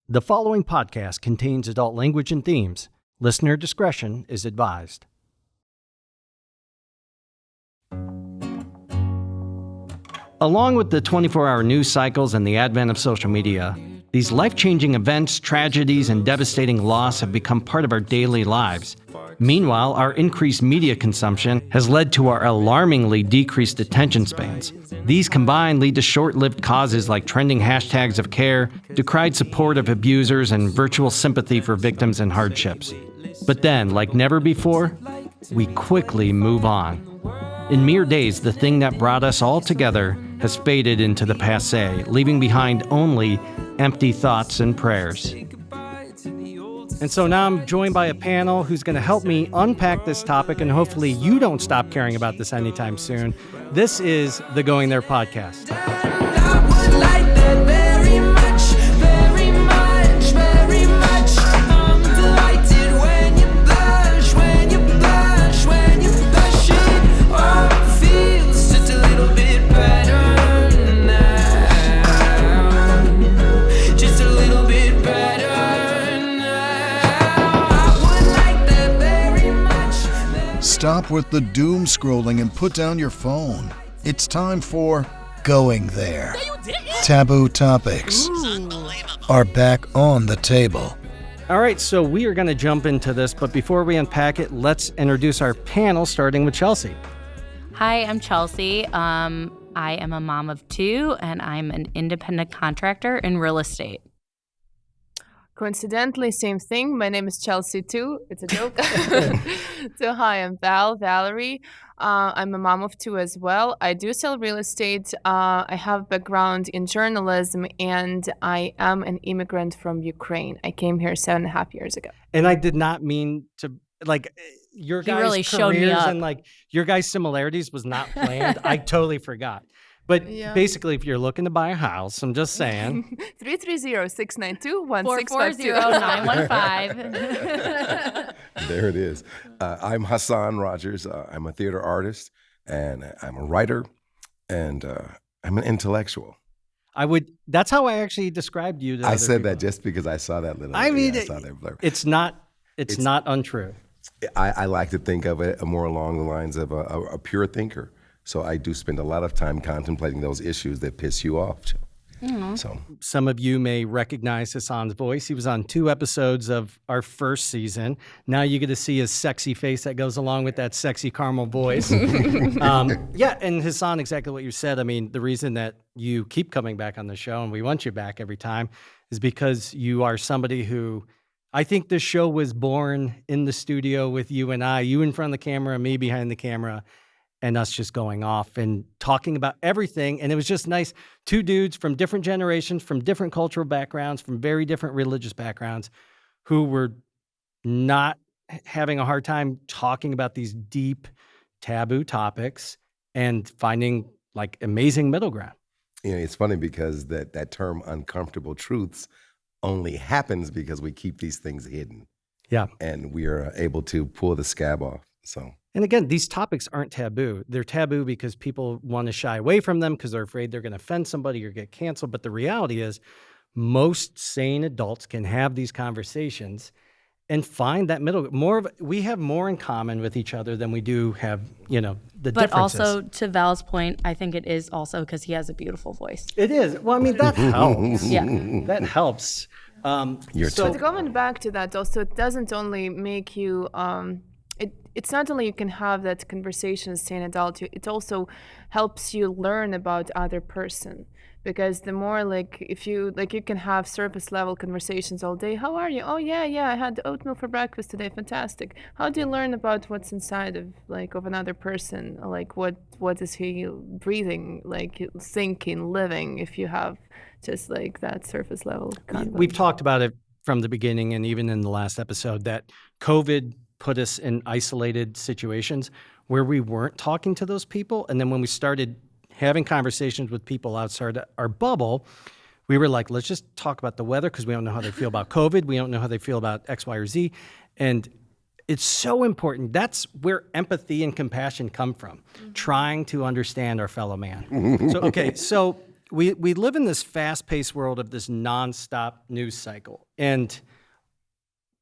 The following podcast contains adult language and themes. Listener discretion is advised. Along with the 24-hour news cycles and the advent of social media, these life-changing events, tragedies, and devastating loss have become part of our daily lives. Meanwhile, our increased media consumption has led to our alarmingly decreased attention spans. These combined lead to short-lived causes like trending hashtags of care, decried support of abusers, and virtual sympathy for victims in hardships. But then, like never before, we quickly move on. In mere days, the thing that brought us all together has faded into the passé, leaving behind only empty thoughts and prayers. And so now I'm joined by a panel who's going to help me unpack this topic, and hopefully you don't stop caring about this anytime soon. This is the Going There podcast. I would like that very much, very much, very much. I'm delighted when you blush, when you blush, when you blush. It all feels just a little bit better now, just a little bit better now. I would like that very much. Stop with the doom scrolling and put down your phone. It's time for Going There. Taboo topics are back on the table. All right, so we are going to jump into this, but before we unpack it, let's introduce our panel, starting with Chelsea. Hi, I'm Chelsea. I am a mom of two, and I'm an independent contractor in real estate. Coincidentally, same thing. My name is Chelsea too. It's a joke. So hi, I'm Valerie. I'm a mom of two as well. I do sell real estate. I have background in journalism, and I am an immigrant from Ukraine. I came here 7.5 years ago. And I did not mean to, your guys' really showed me careers up. and, your guys' similarities was not planned. I totally forgot. But Yeah. basically, if you're looking to buy a house, I'm just saying. 330-692-1652. 440-915. There it is. I'm Hassan Rogers. I'm a theater artist, and I'm a writer, and I'm an intellectual. That's how I actually described you to I other said people. that just because I saw that little. I mean, I saw that blurb. it's not untrue. I like to think of it more along the lines of a pure thinker. So I do spend a lot of time contemplating those issues that piss you off. So Some of you may recognize Hassan's voice. He was on 2 episodes of our first season. Now you get to see his sexy face that goes along with that sexy caramel voice. Yeah, and Hassan, exactly what you said. I mean, the reason that you keep coming back on the show, and we want you back every time, is because you are somebody who, I think this show was born in the studio with you and I, you in front of the camera, me behind the camera, and us just going off and talking about everything. And it was just nice. 2 dudes from different generations, from different cultural backgrounds, from very different religious backgrounds, who were not having a hard time talking about these deep taboo topics and finding amazing middle ground. it's funny because that term "uncomfortable truths" only happens because we keep these things hidden. Yeah. And we are able to pull the scab off. So. And again, these topics aren't taboo. They're taboo because people want to shy away from them because they're afraid they're going to offend somebody or get canceled. But the reality is most sane adults can have these conversations and find that middle. We have more in common with each other than we do have, the But differences. also, to Val's point, I think it is also because he has a beautiful voice. It is. Well, I mean, that helps. Yeah. That helps. But going back to that, also, it doesn't only make you. It's not only you can have that conversation as an adult. It also helps you learn about other person, because the more if you can have surface level conversations all day. How are you? Oh yeah, I had oatmeal for breakfast today. Fantastic. How do you learn about what's inside of of another person? What is he breathing? Thinking, living. If you have just that surface level convo. We've talked about it from the beginning and even in the last episode that COVID put us in isolated situations where we weren't talking to those people. And then when we started having conversations with people outside our bubble, we were like, let's just talk about the weather because we don't know how they feel about COVID. We don't know how they feel about X, Y, or Z. And it's so important. That's where empathy and compassion come from, trying to understand our fellow man. So we live in this fast-paced world of this nonstop news cycle. And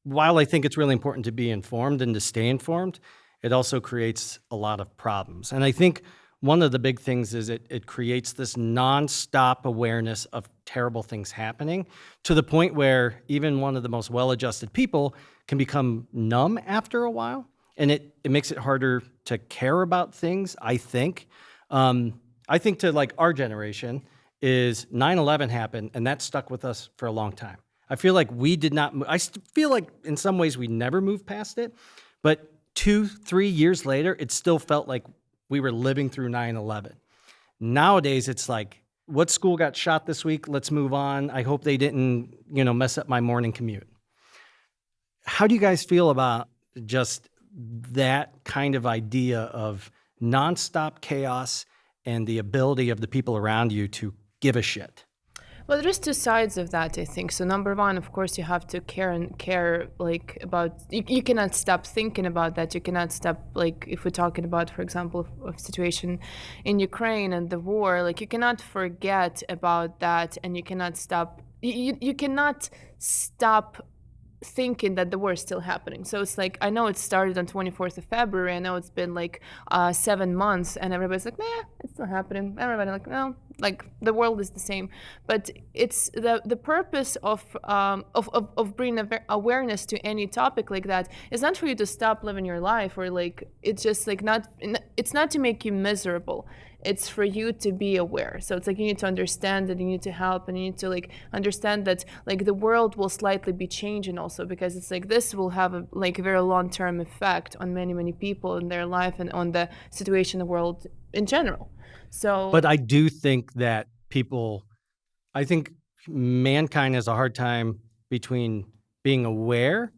while I think it's really important to be informed and to stay informed, it also creates a lot of problems. And I think one of the big things is it creates this nonstop awareness of terrible things happening to the point where even one of the most well-adjusted people can become numb after a while. And it makes it harder to care about things, I think. I think to like our generation is 9/11 happened, and that stuck with us for a long time. I feel like we did not, feel like in some ways we never moved past it, but 2-3 years later, it still felt like we were living through 9/11. Nowadays, it's like, what school got shot this week? Let's move on. I hope they didn't, mess up my morning commute. How do you guys feel about just that kind of idea of nonstop chaos and the ability of the people around you to give a shit? Well, there's two sides of that, I think. So number one, of course, you have to care like about, you cannot stop thinking about that. You cannot stop, like if we're talking about, for example, of situation in Ukraine and the war, like you cannot forget about that, and you cannot stop, you cannot stop thinking that the war is still happening. So it's like, I know it started on 24th of February. I know it's been like 7 months, and everybody's like, nah, it's still happening. Everybody like, no, like the world is the same. But it's the purpose of bringing awareness to any topic like that is not for you to stop living your life, or like, it's just like it's not to make you miserable. It's for you to be aware. So it's like you need to understand that you need to help, and you need to like understand that like the world will slightly be changing also, because it's like this will have a very long-term effect on many people in their life and on the situation in the world in general. So, but I do think that I think mankind has a hard time between being aware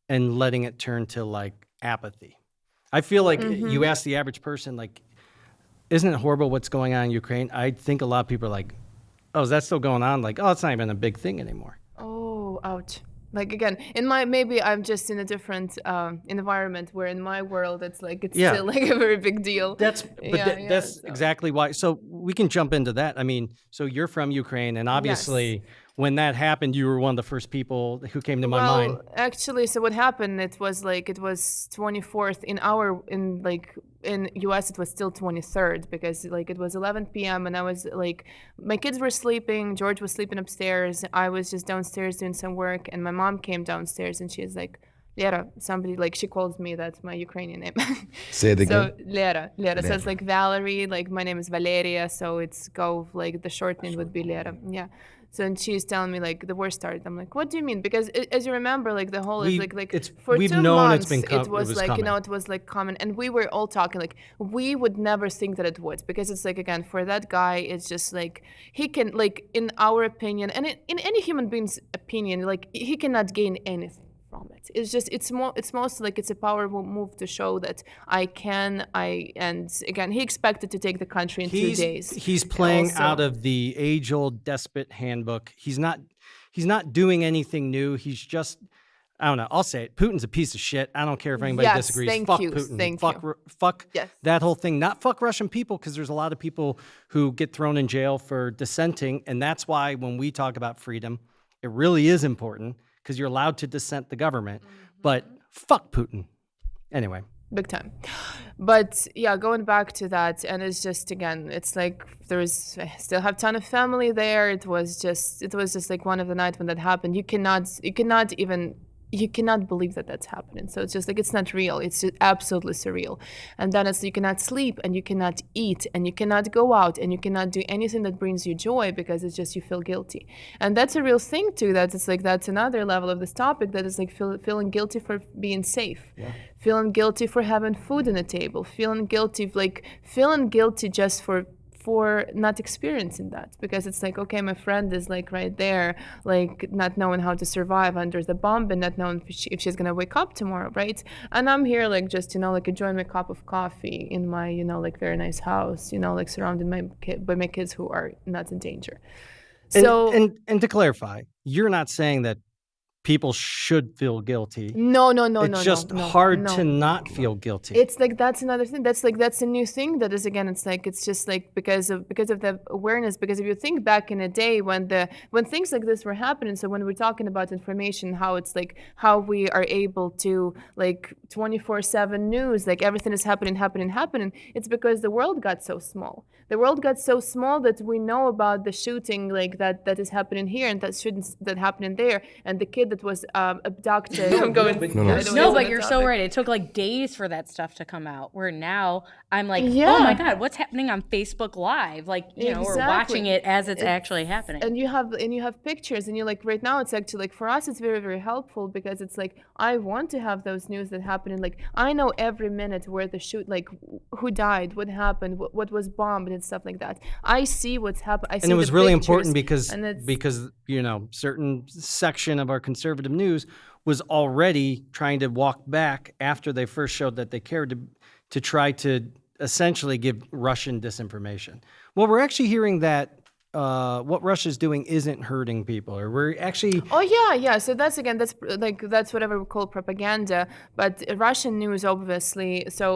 and letting it turn to like apathy. I feel like you ask the average person, like, isn't it horrible what's going on in Ukraine? I think a lot of people are like, oh, is that still going on? Like, oh, it's not even a big thing anymore. Oh, ouch. Like again, maybe I'm just in a different environment where in my world it's like still like a very big deal. That's exactly why. So we can jump into that. I mean, so you're from Ukraine, and obviously when that happened, you were one of the first people who came to my mind. Well, actually, so what happened? It was 24th in US. It was still 23rd, because like it was 11 p.m. and I was like, my kids were sleeping. George was sleeping upstairs. I was just downstairs doing some work, and my mom came downstairs, and she's like, Lera, somebody, like, she calls me, that's my Ukrainian name. Say it again. So Lera. So it's like Valerie, like my name is Valeria, so it's like the short name would be Lera. Yeah. So and she's telling me like the war started. I'm like, what do you mean? Because as you remember, like the whole for we've 2 known months it was like coming. it was like common, and we were all talking like we would never think that it would, because it's like, again, for that guy, it's just like he can, like, in our opinion, and in any human being's opinion, like he cannot gain anything from it. It's just it's mostly like it's a powerful move to show that and again, he expected to take the country in 2 days. He's playing out of the age-old despot handbook. He's not doing anything new. He's just, I don't know, I'll say it, Putin's a piece of shit. I don't care if anybody disagrees. Fuck Putin. Fuck that whole thing. Not fuck Russian people, because there's a lot of people who get thrown in jail for dissenting, and that's why when we talk about freedom, it really is important, because you're allowed to dissent the government, but fuck Putin. Anyway. Big time. But yeah, going back to that, and it's just, again, it's like I still have a ton of family there. It was just like one of the nights when that happened. You cannot believe that that's happening. So it's just like, it's not real. It's just absolutely surreal. And then it's, you cannot sleep, and you cannot eat, and you cannot go out, and you cannot do anything that brings you joy, because it's just, you feel guilty. And that's a real thing too. That's another level of this topic, that is like feeling guilty for being safe. Yeah. Feeling guilty for having food on the table. Feeling guilty just for not experiencing that, because it's like, okay, my friend is like right there, like not knowing how to survive under the bomb, and not knowing if she's gonna wake up tomorrow, right? And I'm here like just, like enjoying my cup of coffee in my, like very nice house, like surrounded by my kids who are not in danger. So and to clarify, you're not saying that people should feel guilty. No, It's just hard to not feel guilty. It's like that's another thing. That's a new thing that is, again, it's like it's just like because of the awareness. Because if you think back in a day when things like this were happening, so when we're talking about information, how it's like how we are able to like 24/7 news, like everything is happening. It's because the world got so small. The world got so small that we know about the shooting like that is happening here and that happening there, and the kid that was abducted. I'm going. No, but you're so right. It took like days for that stuff to come out. Where now I'm like, Yeah. oh my God, what's happening on Facebook Live? Like, you know, we're watching it as it's actually happening. And you have pictures, and you're like, right now it's actually like for us it's very, very helpful because it's like I want to have those news that happening. Like I know every minute where the shoot, like who died, what happened, what was bombed and stuff like that. I see what's happened. And it was really important because you know, certain section of our conservative news was already trying to walk back after they first showed that they cared to try to essentially give Russian disinformation. Well, we're actually hearing that what Russia's doing isn't hurting people, or we're actually. Oh yeah. So that's whatever we call propaganda. But Russian news, obviously. So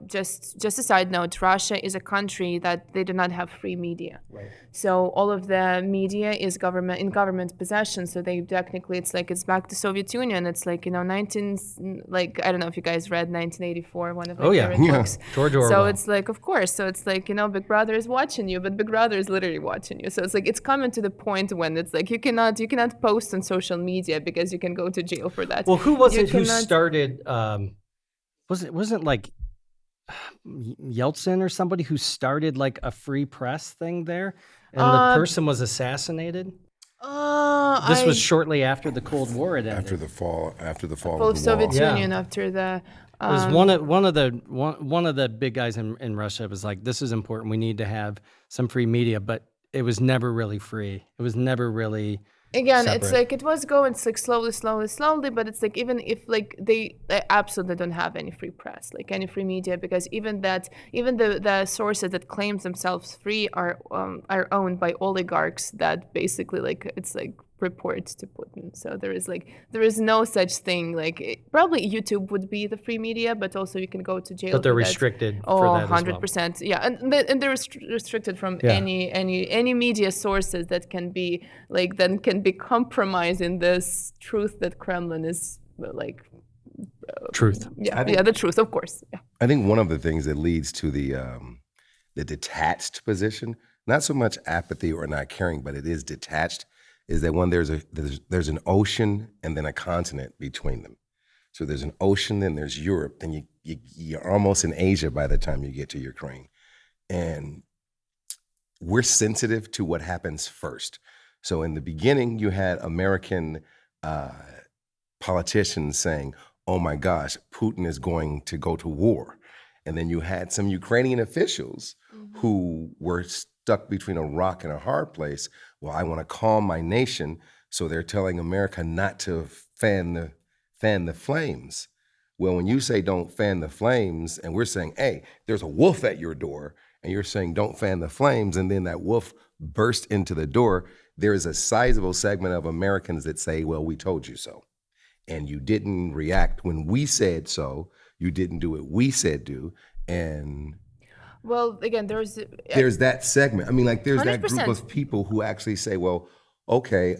just a side note, Russia is a country that they do not have free media. Right. So all of the media is in government possession. So they technically it's back to Soviet Union. It's like, you know, I don't know if you guys read 1984, one of my favorite books. George Orwell. So it's like, of course. So it's like, you know, Big Brother is watching you, but Big Brother is literally watching you. So it's like it's coming to the point when it's like you cannot post on social media because you can go to jail for that. Well, who started? Wasn't like Yeltsin or somebody who started like a free press thing there, and the person was assassinated. This was shortly after the Cold War had ended. After the fall of the Soviet wall. Union, after the. It was one of the big guys in Russia was like, this is important. We need to have some free media, but it was never really free. It was never really. Again, separate. It's like it was going like slowly, but it's like even if like they absolutely don't have any free press, like any free media, because even the sources that claim themselves free are owned by oligarchs that basically like it's like reports to Putin. So there is no such thing like probably YouTube would be the free media, but also you can go to jail. But they're restricted. Oh, for that 100%. As well. Yeah, and they're restricted from any media sources that can be compromising this truth that Kremlin is like. Truth. The truth, of course. Yeah. I think one of the things that leads to the detached position, not so much apathy or not caring, but it is detached, is that when there's an ocean and then a continent between them. So there's an ocean, then there's Europe, then you're almost in Asia by the time you get to Ukraine. And we're sensitive to what happens first. So in the beginning, you had American politicians saying, oh my gosh, Putin is going to go to war. And then you had some Ukrainian officials who were stuck between a rock and a hard place. Well, I want to calm my nation, so they're telling America not to fan the flames. Well, when you say don't fan the flames, and we're saying, hey, there's a wolf at your door, and you're saying don't fan the flames, and then that wolf bursts into the door, there is a sizable segment of Americans that say, well, we told you so. And you didn't react when we said so. You didn't do what we said do. And well, again, there's that segment. I mean, like there's 100%. That group of people who actually say, well, okay,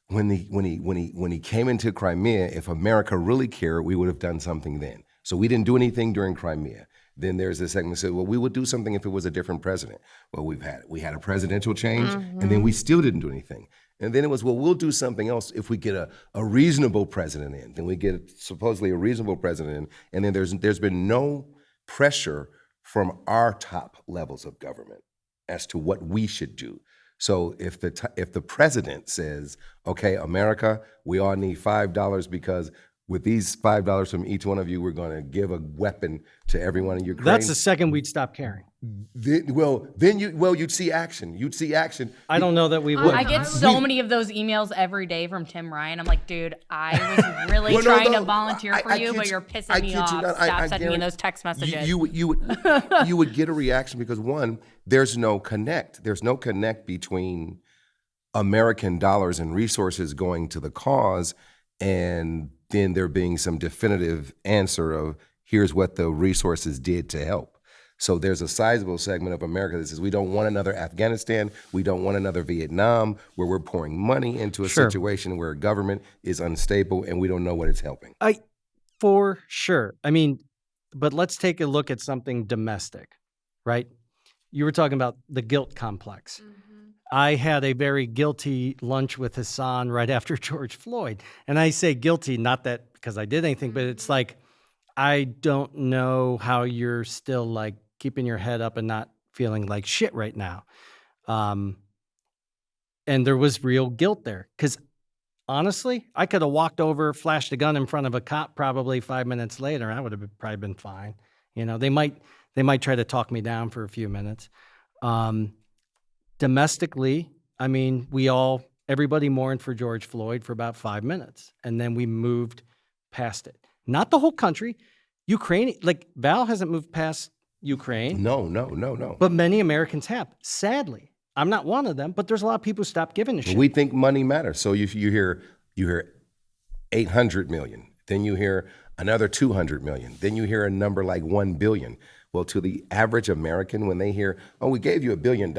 when he came into Crimea, if America really cared, we would have done something then. So we didn't do anything during Crimea. Then there's this segment that said, well, we would do something if it was a different president. Well, we had a presidential change, and then we still didn't do anything. And then it was, well, we'll do something else if we get a reasonable president in. Then we get supposedly a reasonable president in. And then there's been no pressure from our top levels of government as to what we should do. So if the president says, okay, America, we all need $5 because with these $5 from each one of you, we're going to give a weapon to everyone in Ukraine. That's the second we'd stop caring. You'd see action. You'd see action. I don't know that we would. I get so many of those emails every day from Tim Ryan. I'm like, dude, I was really trying to volunteer for you, but you're pissing me off. Stop sending me those text messages. You would get a reaction because one, there's no connect. There's no connect between American dollars and resources going to the cause, and then there being some definitive answer of here's what the resources did to help. So there's a sizable segment of America that says we don't want another Afghanistan, we don't want another Vietnam, where we're pouring money into a situation where government is unstable and we don't know what it's helping. For sure. I mean, but let's take a look at something domestic, right? You were talking about the guilt complex. I had a very guilty lunch with Hassan right after George Floyd. And I say guilty, not that because I did anything, but it's like, I don't know how you're still like keeping your head up and not feeling like shit right now. And there was real guilt there. Because honestly, I could have walked over, flashed a gun in front of a cop probably 5 minutes later. I would have probably been fine. You know, they might try to talk me down for a few minutes. Domestically, I mean, everybody mourned for George Floyd for about 5 minutes, and then we moved past it. Not the whole country. Ukraine, like Val hasn't moved past Ukraine. No. But many Americans have, sadly. I'm not one of them, but there's a lot of people who stopped giving a shit. We think money matters. So you hear 800 million, then you hear another 200 million, then you hear a number like 1 billion. Well, to the average American, when they hear, "Oh, we gave you $1 billion,"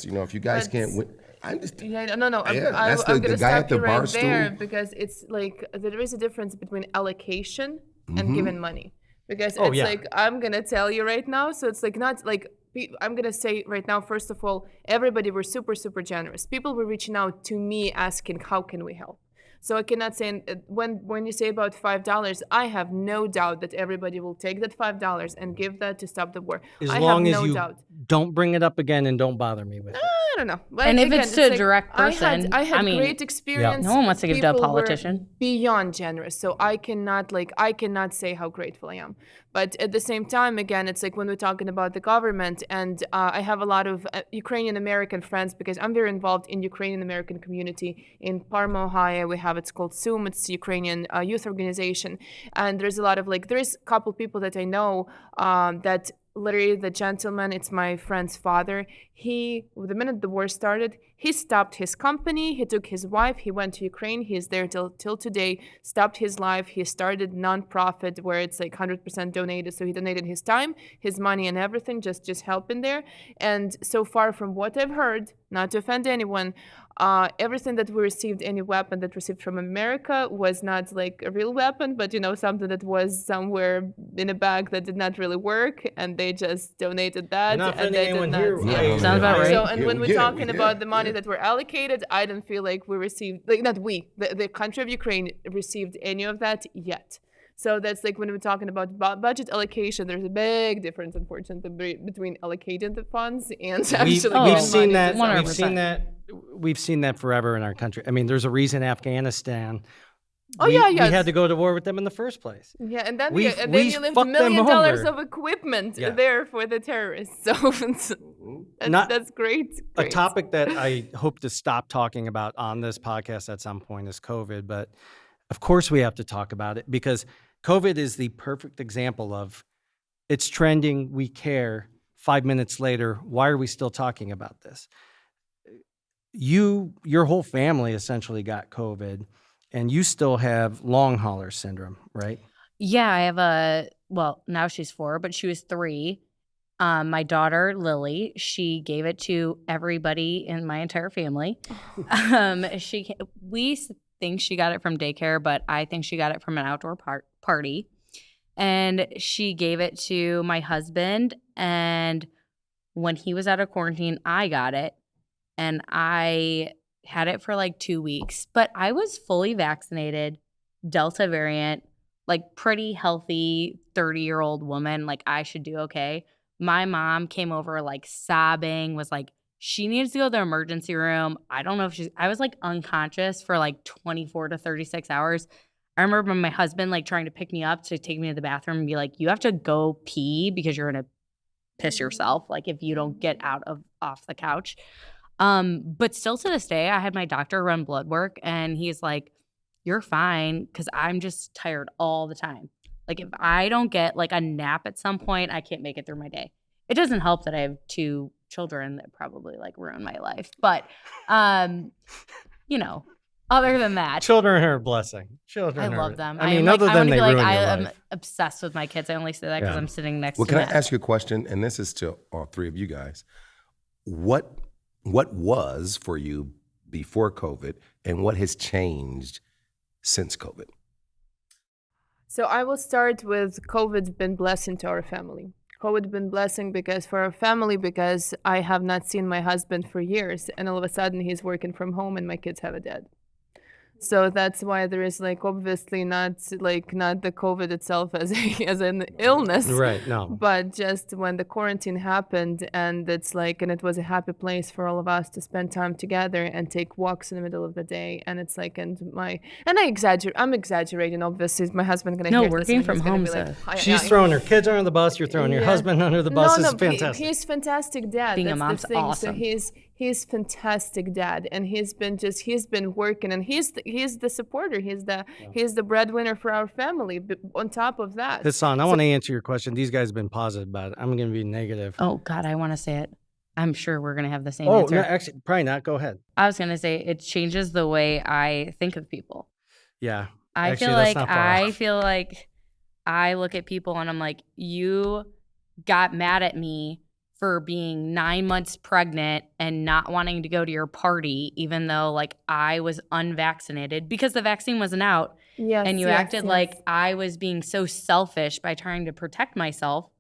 you know, if you guys can't win, I'm just no. Yeah, I'm the gonna guy stop at the you bar right there stool. because it's like there is a difference between allocation and giving money. Because I'm gonna tell you right now, so it's like not like I'm gonna say right now. First of all, everybody were super generous. People were reaching out to me asking, "How can we help?" So I cannot say when you say about $5, I have no doubt that everybody will take that $5 and give that to stop the war. As I long have as no you doubt. Don't bring it up again and don't bother me with it. I don't know. But And if again, it's to a like, direct person, I had I mean, great experience. no one wants to give to a People were politician. beyond generous. So I cannot say how grateful I am. But at the same time, again, it's like when we're talking about the government, and I have a lot of Ukrainian American friends because I'm very involved in Ukrainian American community in Parma, Ohio. We have it's called SUM. It's Ukrainian youth organization, and there's a lot of there's a couple people that I know that. Literally, the gentleman, it's my friend's father. The minute the war started, he stopped his company. He took his wife. He went to Ukraine. He's there till today. Stopped his life. He started nonprofit where it's like 100% donated. So he donated his time, his money, and everything, just helping there. And so far from what I've heard, not to offend anyone, everything that we received, any weapon that received from America was not like a real weapon, but something that was somewhere in a bag that did not really work, and they just donated that. And they did not. Sounds about right. So, and when we're talking about the money that were allocated, I don't feel like we received, the country of Ukraine received any of that yet. So that's like when we're talking about budget allocation, there's a big difference, unfortunately, between allocating the funds and actually we've seen that. 100%. We've seen that forever in our country. I mean, there's a reason Afghanistan. We had to go to war with them in the first place. Yeah, and then we you left $1 million of equipment there for the terrorists. So that's great. A topic that I hope to stop talking about on this podcast at some point is COVID, but of course we have to talk about it because COVID is the perfect example of it's trending, we care. 5 minutes later, why are we still talking about this? Your whole family essentially got COVID, and you still have long hauler syndrome, right? Yeah, I have now she's 4, but she was 3. My daughter, Lily, she gave it to everybody in my entire family. We think she got it from daycare, but I think she got it from an outdoor party. And she gave it to my husband, and when he was out of quarantine, I got it. And I had it for like 2 weeks, but I was fully vaccinated, Delta variant, like pretty healthy 30-year-old woman. Like I should do okay. My mom came over like sobbing, was like, she needs to go to the emergency room. I don't know if I was like unconscious for like 24 to 36 hours. I remember my husband like trying to pick me up to take me to the bathroom and be like, you have to go pee because you're going to piss yourself. Like if you don't get off the couch. But still to this day, I had my doctor run blood work and he's like, you're fine because I'm just tired all the time. Like if I don't get like a nap at some point, I can't make it through my day. It doesn't help that I have 2 children that probably like ruin my life. But, you know, other than that, Children are a blessing. Children I are, love them. I mean, am other like, than I they want to be ruin like, your I am life. obsessed with my kids. I only say that because Yeah. I'm sitting next Well, to can I them. ask you a question? And this is to all three of you guys. What was for you before COVID, and what has changed since COVID? So I will start with COVID's been blessing to our family. COVID been blessing because for our family, because I have not seen my husband for years, and all of a sudden he's working from home and my kids have a dad. So that's why there is like obviously not the COVID itself as as an illness, Right, no. but just when the quarantine happened and it was a happy place for all of us to spend time together and take walks in the middle of the day. And it's like, I'm exaggerating. Obviously, my husband gonna No, hear this working and from he's gonna home, be like, so She's throwing her kids under the bus. You're throwing your Yeah. husband under the bus. No, It's fantastic. he's fantastic dad. Being a That's mom's the thing. awesome. So he's fantastic dad, and he's been working, and he's the supporter. He's the breadwinner for our family. But on top of that, Hassan, I want to answer your question. These guys have been positive about it. I'm going to be negative. Oh, God, I want to say it. I'm sure we're going to have the same Oh, answer. no, actually, probably not. Go ahead. I was going to say it changes the way I think of people. Yeah. I Actually, feel that's like not far I off. feel like I look at people and I'm like, you got mad at me for being 9 months pregnant and not wanting to go to your party, even though like I was unvaccinated because the vaccine wasn't out. yes, And you yes, acted yes. like I was being so selfish by trying to protect myself.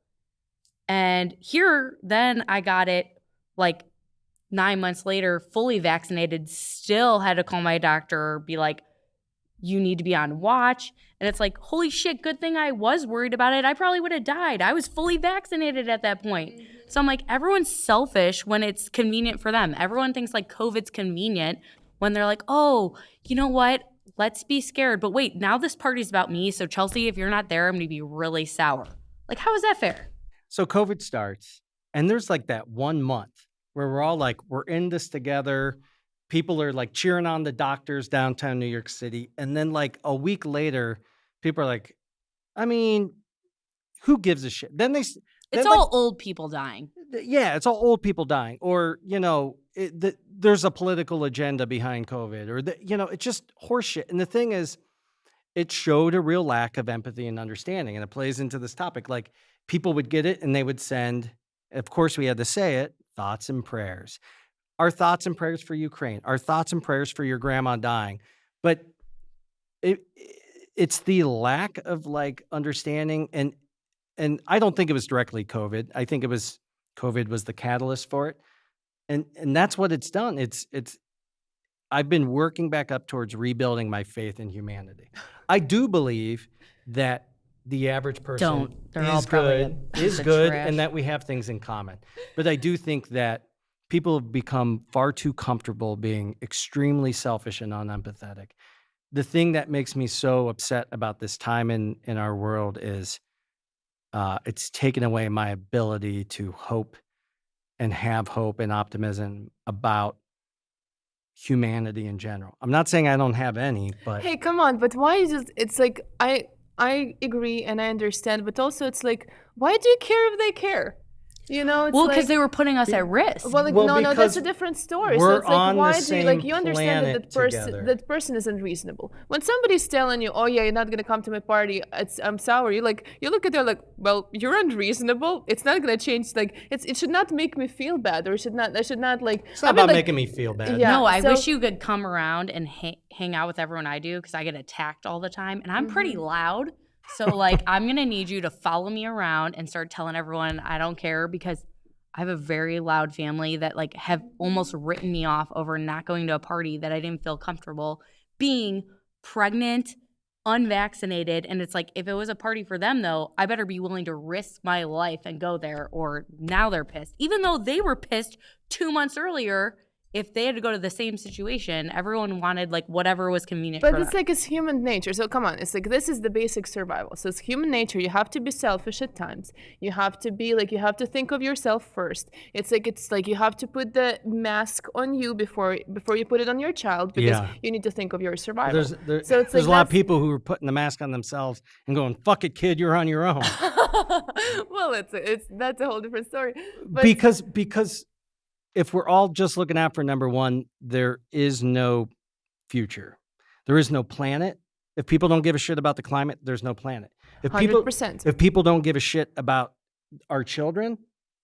And here, then I got it like 9 months later, fully vaccinated, still had to call my doctor, be like, you need to be on watch. And it's like, holy shit, good thing I was worried about it. I probably would have died. I was fully vaccinated at that point. So I'm like, everyone's selfish when it's convenient for them. Everyone thinks like COVID's convenient when they're like, oh, you know what? Let's be scared. But wait, now this party's about me. So Chelsea, if you're not there, I'm going to be really sour. Like, how is that fair? So COVID starts, and there's like that 1 month where we're all like, we're in this together. People are like cheering on the doctors downtown New York City. And then like a week later, people are like, I mean, who gives a shit? Then It's then, all like, old people dying. yeah, it's all old people dying, or there's a political agenda behind COVID, or it's just horseshit. And the thing is, it showed a real lack of empathy and understanding, and it plays into this topic. Like people would get it, and they would send. Of course, we had to say it: thoughts and prayers. Our thoughts and prayers for Ukraine. Our thoughts and prayers for your grandma dying. But it's the lack of like understanding, and I don't think it was directly COVID. I think COVID was the catalyst for it. And that's what it's done. I've been working back up towards rebuilding my faith in humanity. I do believe that the average person They're all probably a piece is of good trash. and that we have things in common. But I do think that people have become far too comfortable being extremely selfish and unempathetic. The thing that makes me so upset about this time in our world is it's taken away my ability to hope and have hope and optimism about humanity in general. I'm not saying I don't have any, but Hey, come on! But why is it? It's like I agree and I understand, but also it's like, why do you care if they care? You know, it's Well, because like, they were putting us at risk. Well, Well, no, that's because a different story. So we're it's like, on the why do you same you understand that planet together. that person isn't reasonable? When somebody's telling you, oh yeah, you're not gonna come to my party, I'm sour. You look at them like, well, you're unreasonable. It's not gonna change. Like, it should not make me feel bad, or I should not like. it's not about making me feel bad. Yeah. No, I so- wish you could come around and hang out with everyone I do because I get attacked all the time and I'm pretty Mm-hmm. loud. So like I'm going to need you to follow me around and start telling everyone I don't care because I have a very loud family that like have almost written me off over not going to a party that I didn't feel comfortable being pregnant, unvaccinated. And it's like, if it was a party for them though, I better be willing to risk my life and go there, or now they're pissed. Even though they were pissed 2 months earlier, if they had to go to the same situation, everyone wanted like whatever was convenient But for it's them. like it's human nature. So come on, it's like this is the basic survival. So it's human nature. You have to be selfish at times. You have to be like you have to think of yourself first. It's like you have to put the mask on you before you put it on your child because Yeah. you need to think of your survival. So it's there's like a lot of that's- people who are putting the mask on themselves and going, "Fuck it, kid, you're on your own." well, it's that's a whole different story. But because if we're all just looking out for number one, there is no future. There is no planet. If people don't give a shit about the climate, there's no planet. If 100%. if people don't give a shit about our children,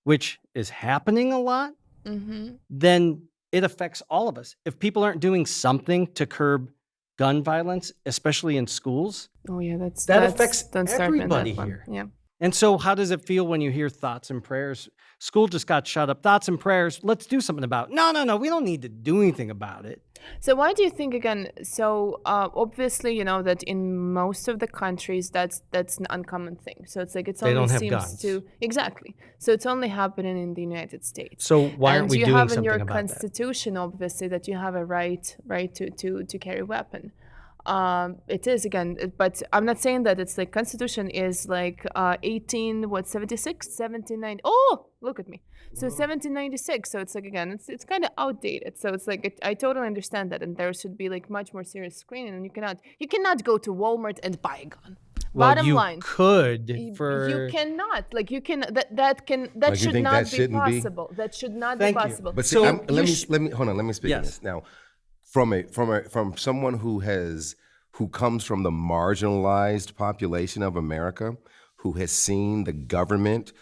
which is happening a lot, then it affects all of us. If people aren't doing something to curb gun violence, especially in schools, Oh yeah, that affects don't start me on that everybody one. here. Yeah. And so how does it feel when you hear thoughts and prayers? School just got shut up. Thoughts and prayers. Let's do something about it. No. We don't need to do anything about it. So why do you think again? So obviously, you know that in most of the countries, that's an uncommon thing. So it's like They only don't have seems guns. to exactly. So it's only happening in the United States. So why aren't and we you doing have in something your about that? constitution, obviously, that you have a right to carry a weapon. It is again, but I'm not saying that it's like constitution is like 1790. Oh, look at me. So 1796. So it's like again, it's kind of outdated. So it's like I totally understand that, and there should be like much more serious screening. And you cannot go to Walmart and buy a gun. Well, Bottom you line, could you for cannot. Like you can that Like, you should think not that be shouldn't be? possible. That should not Thank be you. possible. But see, So let you me hold on. Let me speak on Yes. this now. From someone who comes from the marginalized population of America, who has seen the government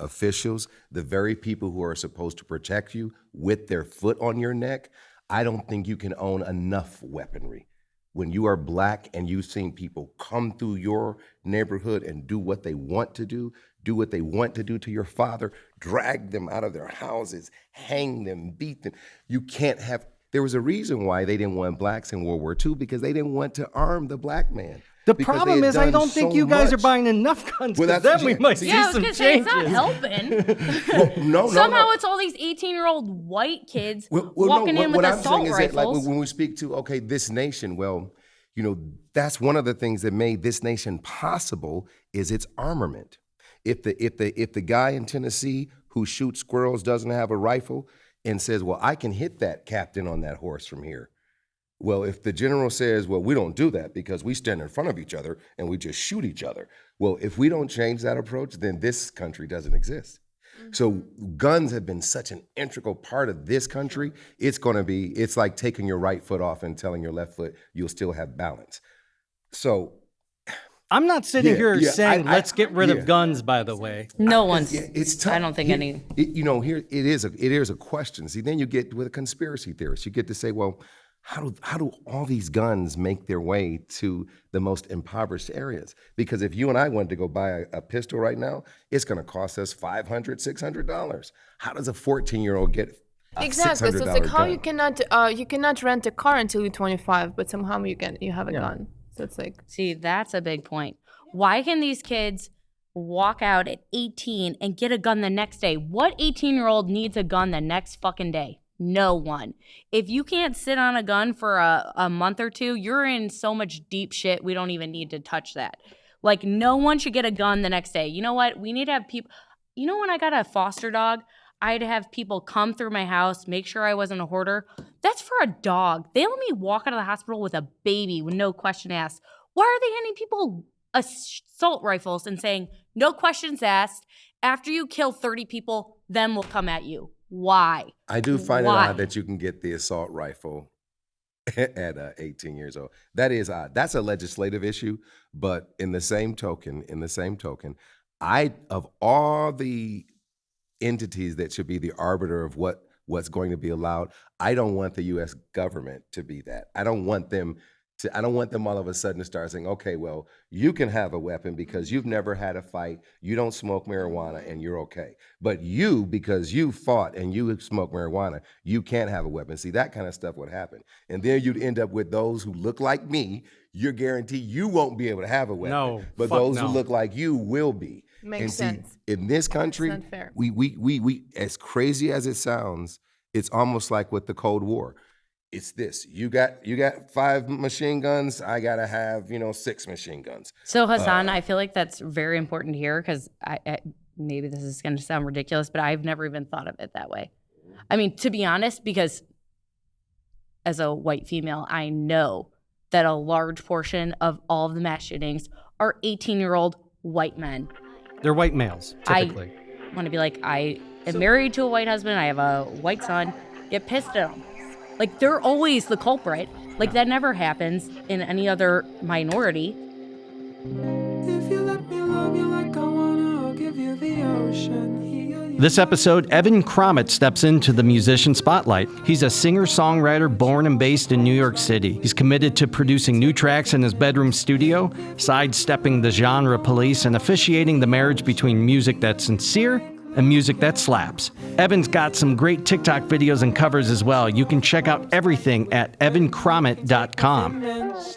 officials, the very people who are supposed to protect you, with their foot on your neck, I don't think you can own enough weaponry. When you are black and you've seen people come through your neighborhood and do what they want to do what they want to do to your father, drag them out of their houses, hang them, beat them. You can't have. There was a reason why they didn't want blacks in World War II, because they didn't want to arm the black man. The Because they problem had is I done don't think so you guys are much. buying enough guns. Well, 'Cause that's- then we might see Yeah, I was some gonna say it's changes. not helping. Well, no, Somehow no. it's all these 18-year-old white kids Well, walking no, in with what I'm assault saying is that, rifles. like, when we speak to, okay, this nation, well, you know, that's one of the things that made this nation possible is its armament. If the guy in Tennessee who shoots squirrels doesn't have a rifle and says, well, I can hit that captain on that horse from here. Well, if the general says, well, we don't do that because we stand in front of each other and we just shoot each other. Well, if we don't change that approach, then this country doesn't exist. So guns have been such an integral part of this country. It's like taking your right foot off and telling your left foot you'll still have balance. So I'm not sitting here yeah, saying let's get rid yeah. of guns, by the way. No one's. it's tough. I don't think any. Here it is a question. See, then you get with a conspiracy theorist. You get to say, well, how do all these guns make their way to the most impoverished areas? Because if you and I wanted to go buy a pistol right now, it's going to cost us $500, $600. How does a 14-year-old get a Exactly. So it's $600 like how gun? you cannot rent a car until you're 25, but somehow you have a gun. So it's like See, that's a big point. Why can these kids walk out at 18 and get a gun the next day? What 18-year-old needs a gun the next fucking day? No one. If you can't sit on a gun for a month or two, you're in so much deep shit. We don't even need to touch that. Like, no one should get a gun the next day. You know what? We need to have people. You know, when I got a foster dog, I'd have people come through my house, make sure I wasn't a hoarder. That's for a dog. They let me walk out of the hospital with a baby with no question asked. Why are they handing people assault rifles and saying, no questions asked? After you kill 30 people, then we'll come at you. Why? I do find Why? it odd that you can get the assault rifle at 18 years old. That is odd. That's a legislative issue, but in the same token, of all the entities that should be the arbiter of what's going to be allowed, I don't want the U.S. government to be that. I don't want them all of a sudden to start saying, okay, well, you can have a weapon because you've never had a fight, you don't smoke marijuana, and you're okay. But you, because you fought and you smoke marijuana, you can't have a weapon. See, that kind of stuff would happen. And then you'd end up with those who look like me. You're guaranteed you won't be able to have a weapon. No, but fuck those no. who look like you will be. Makes and see, sense. in this country, not fair. we as crazy as it sounds, it's almost like with the Cold War. It's this. You got 5 machine guns. I gotta have 6 machine guns. So Hassan, I feel like that's very important here because I maybe this is going to sound ridiculous, but I've never even thought of it that way. I mean, to be honest, because as a white female, I know that a large portion of all of the mass shootings are 18-year-old white men. They're white males, typically. I want to be like, I am married to a white husband, I have a white son, get pissed at them. Like, they're always the culprit. Like, that never happens in any other minority. If you let me love you like I wanna, I'll give you the ocean. This episode, Evan Crommett steps into the musician spotlight. He's a singer-songwriter born and based in New York City. He's committed to producing new tracks in his bedroom studio, sidestepping the genre police, and officiating the marriage between music that's sincere and music that slaps. Evan's got some great TikTok videos and covers as well. You can check out everything at evancrommett.com.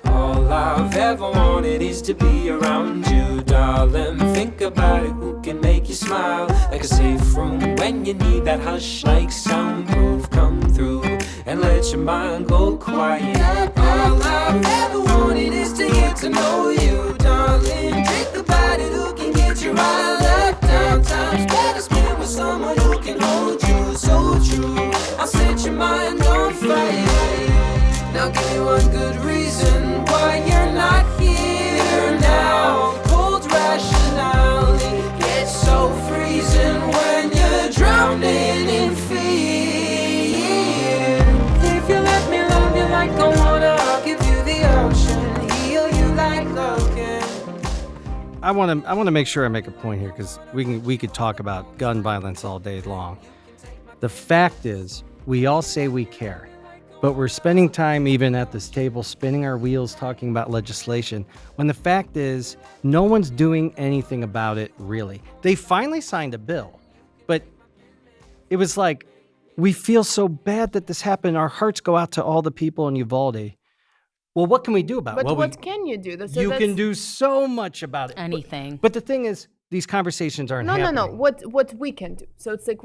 All I've ever wanted is to be around you, darling. Think about it, who can make you smile like a safe room when you need that hush, like soundproof. Come through and let your mind go quiet. All I've ever wanted is to get to know you, darling. Think about it, who can get you riled up down. Time's better spent with someone who can hold you so true. I'll set your mind on fire. Now give me one good reason why you're not here now. Cold rationality gets so freezing when you're drowning in fear. If you let me love you like I wanna, I'll give you the ocean, heal you like love can. I want to make sure I make a point here because we could talk about gun violence all day long. The fact is, we all say we care, but we're spending time even at this table spinning our wheels talking about legislation when the fact is no one's doing anything about it really. They finally signed a bill, but it was like, we feel so bad that this happened. Our hearts go out to all the people in Uvalde. Well, what can we do about it? But Well, what can you do? you can do so much about it. Anything. But the thing is, these conversations aren't No. happening. What we can do. So it's like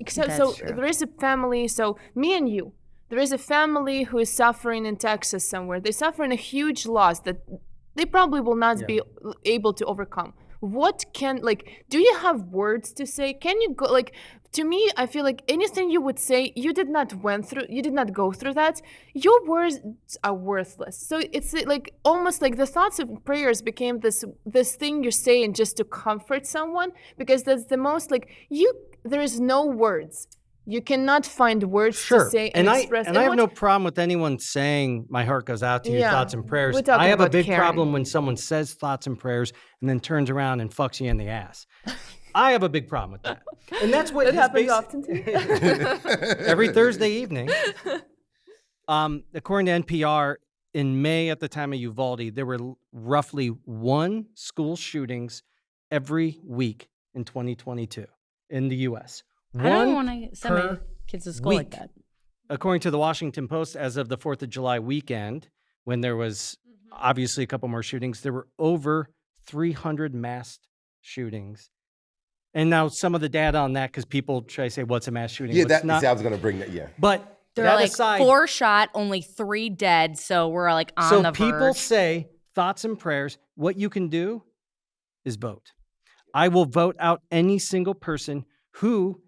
except That's so true. there is a family. So me and you, there is a family who is suffering in Texas somewhere. They're suffering a huge loss that they probably will not be able to overcome. What can do you have words to say? Can you go to me, I feel like anything you would say, you did not go through that. Your words are worthless. So it's like almost like the thoughts of prayers became this thing you're saying just to comfort someone, because that's the most there is no words. You cannot find words to say and express. I have no problem with anyone saying my heart goes out to you, thoughts and prayers. We're talking I have a about big caring. problem when someone says thoughts and prayers and then turns around and fucks you in the ass. I have a big problem with that. And that's what That his happens basic- often too. every Thursday evening. According to NPR, in May at the time of Uvalde, there were roughly one school shootings every week in 2022 in the U.S. I don't want One to send my per kids to school like week. that. According to the Washington Post, as of the 4th of July weekend, when there was obviously a couple more shootings, there were over 300 mass shootings. And now some of the data on that, because people try to say, what's a mass shooting? Yeah, what's I not. was going to bring that. Yeah. But They're that like aside, 4 shot, only 3 dead. So we're on so the people verge. say thoughts and prayers. What you can do is vote. I will vote out any single person who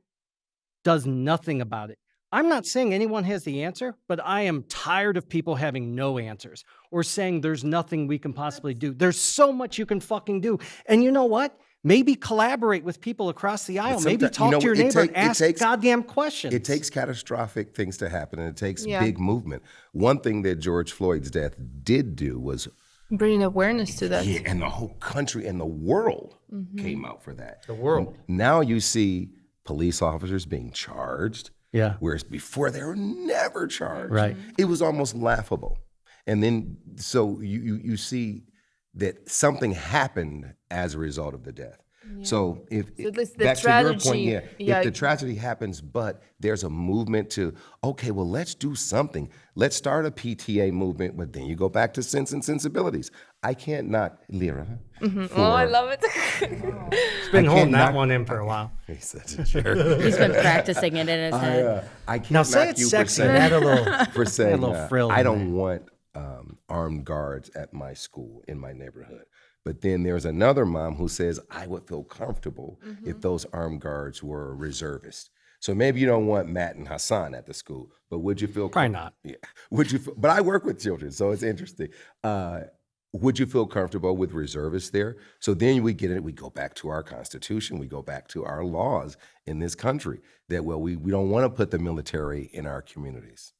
does nothing about it. I'm not saying anyone has the answer, but I am tired of people having no answers or saying there's nothing we can possibly do. There's so much you can fucking do. And you know what? Maybe collaborate with people across the aisle. Maybe sometimes- talk to your neighbor and ask takes- goddamn questions. It takes catastrophic things to happen, and it takes Yeah. big movement. One thing that George Floyd's death did do was, Bringing awareness to that. yeah, and the whole country and the world came out for that. The world. And now you see police officers being charged, Yeah. whereas before they were never charged. Right. It was almost laughable. And then, so you see that something happened as a result of the death. So if So this- the back to your point, tragedy- if the tragedy happens, but there's a movement to, okay, well, let's do something. Let's start a PTA movement, but then you go back to Sense and Sensibilities. I can't knock Lyra. Oh, I love it. It's been I holding can't that knock- one in for a while. He's such a jerk. He's been practicing it in his head. I can't Now say knock it's you for sexy. saying, Add a little, for saying a little frill I in don't there. want armed guards at my school, in my neighborhood. But then there's another mom who says, I would feel comfortable if those armed guards were reservists. So maybe you don't want Matt and Hassan at the school, but would you feel Probably not. Yeah. Would you? But I work with children, so it's interesting. would you feel comfortable with reservists there? So then we get it. We go back to our Constitution. We go back to our laws in this country that, well, we don't want to put the military in our communities.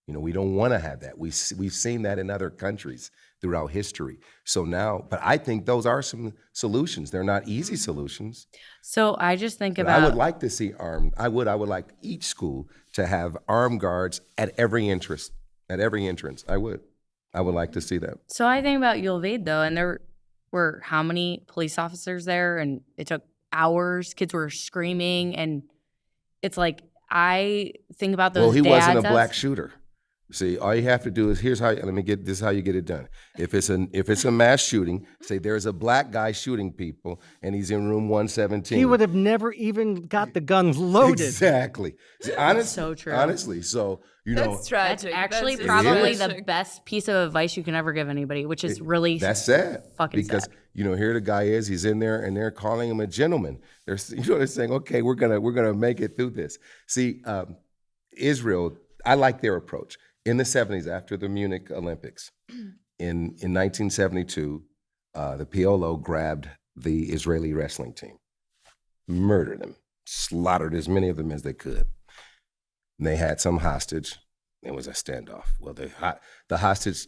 We don't want to have that. We've seen that in other countries throughout history. So now, but I think those are some solutions. They're not easy solutions. So I just think But about. I would like to see armed. I would like each school to have armed guards at every entrance. I would like to see that. So I think about U of A though, and there were how many police officers there, and it took hours. Kids were screaming, and it's like I think about those. Well, he dads wasn't a black shooter. See, all you have to do is this is how you get it done. If it's a mass shooting, say there's a black guy shooting people and he's in room 117. He would have never even got the guns loaded. Exactly. See, so true. Honestly, so That's tragic. That's actually That's probably tragic. the best piece of advice you can ever give anybody, which is really that's sad. fucking because sad. here the guy is, he's in there and they're calling him a gentleman. They're saying, okay, we're gonna make it through this. See, Israel, I like their approach. In the 70s, after the Munich Olympics, in 1972, the PLO grabbed the Israeli wrestling team, murdered them, slaughtered as many of them as they could. And they had some hostage. It was a standoff. Well, the hostage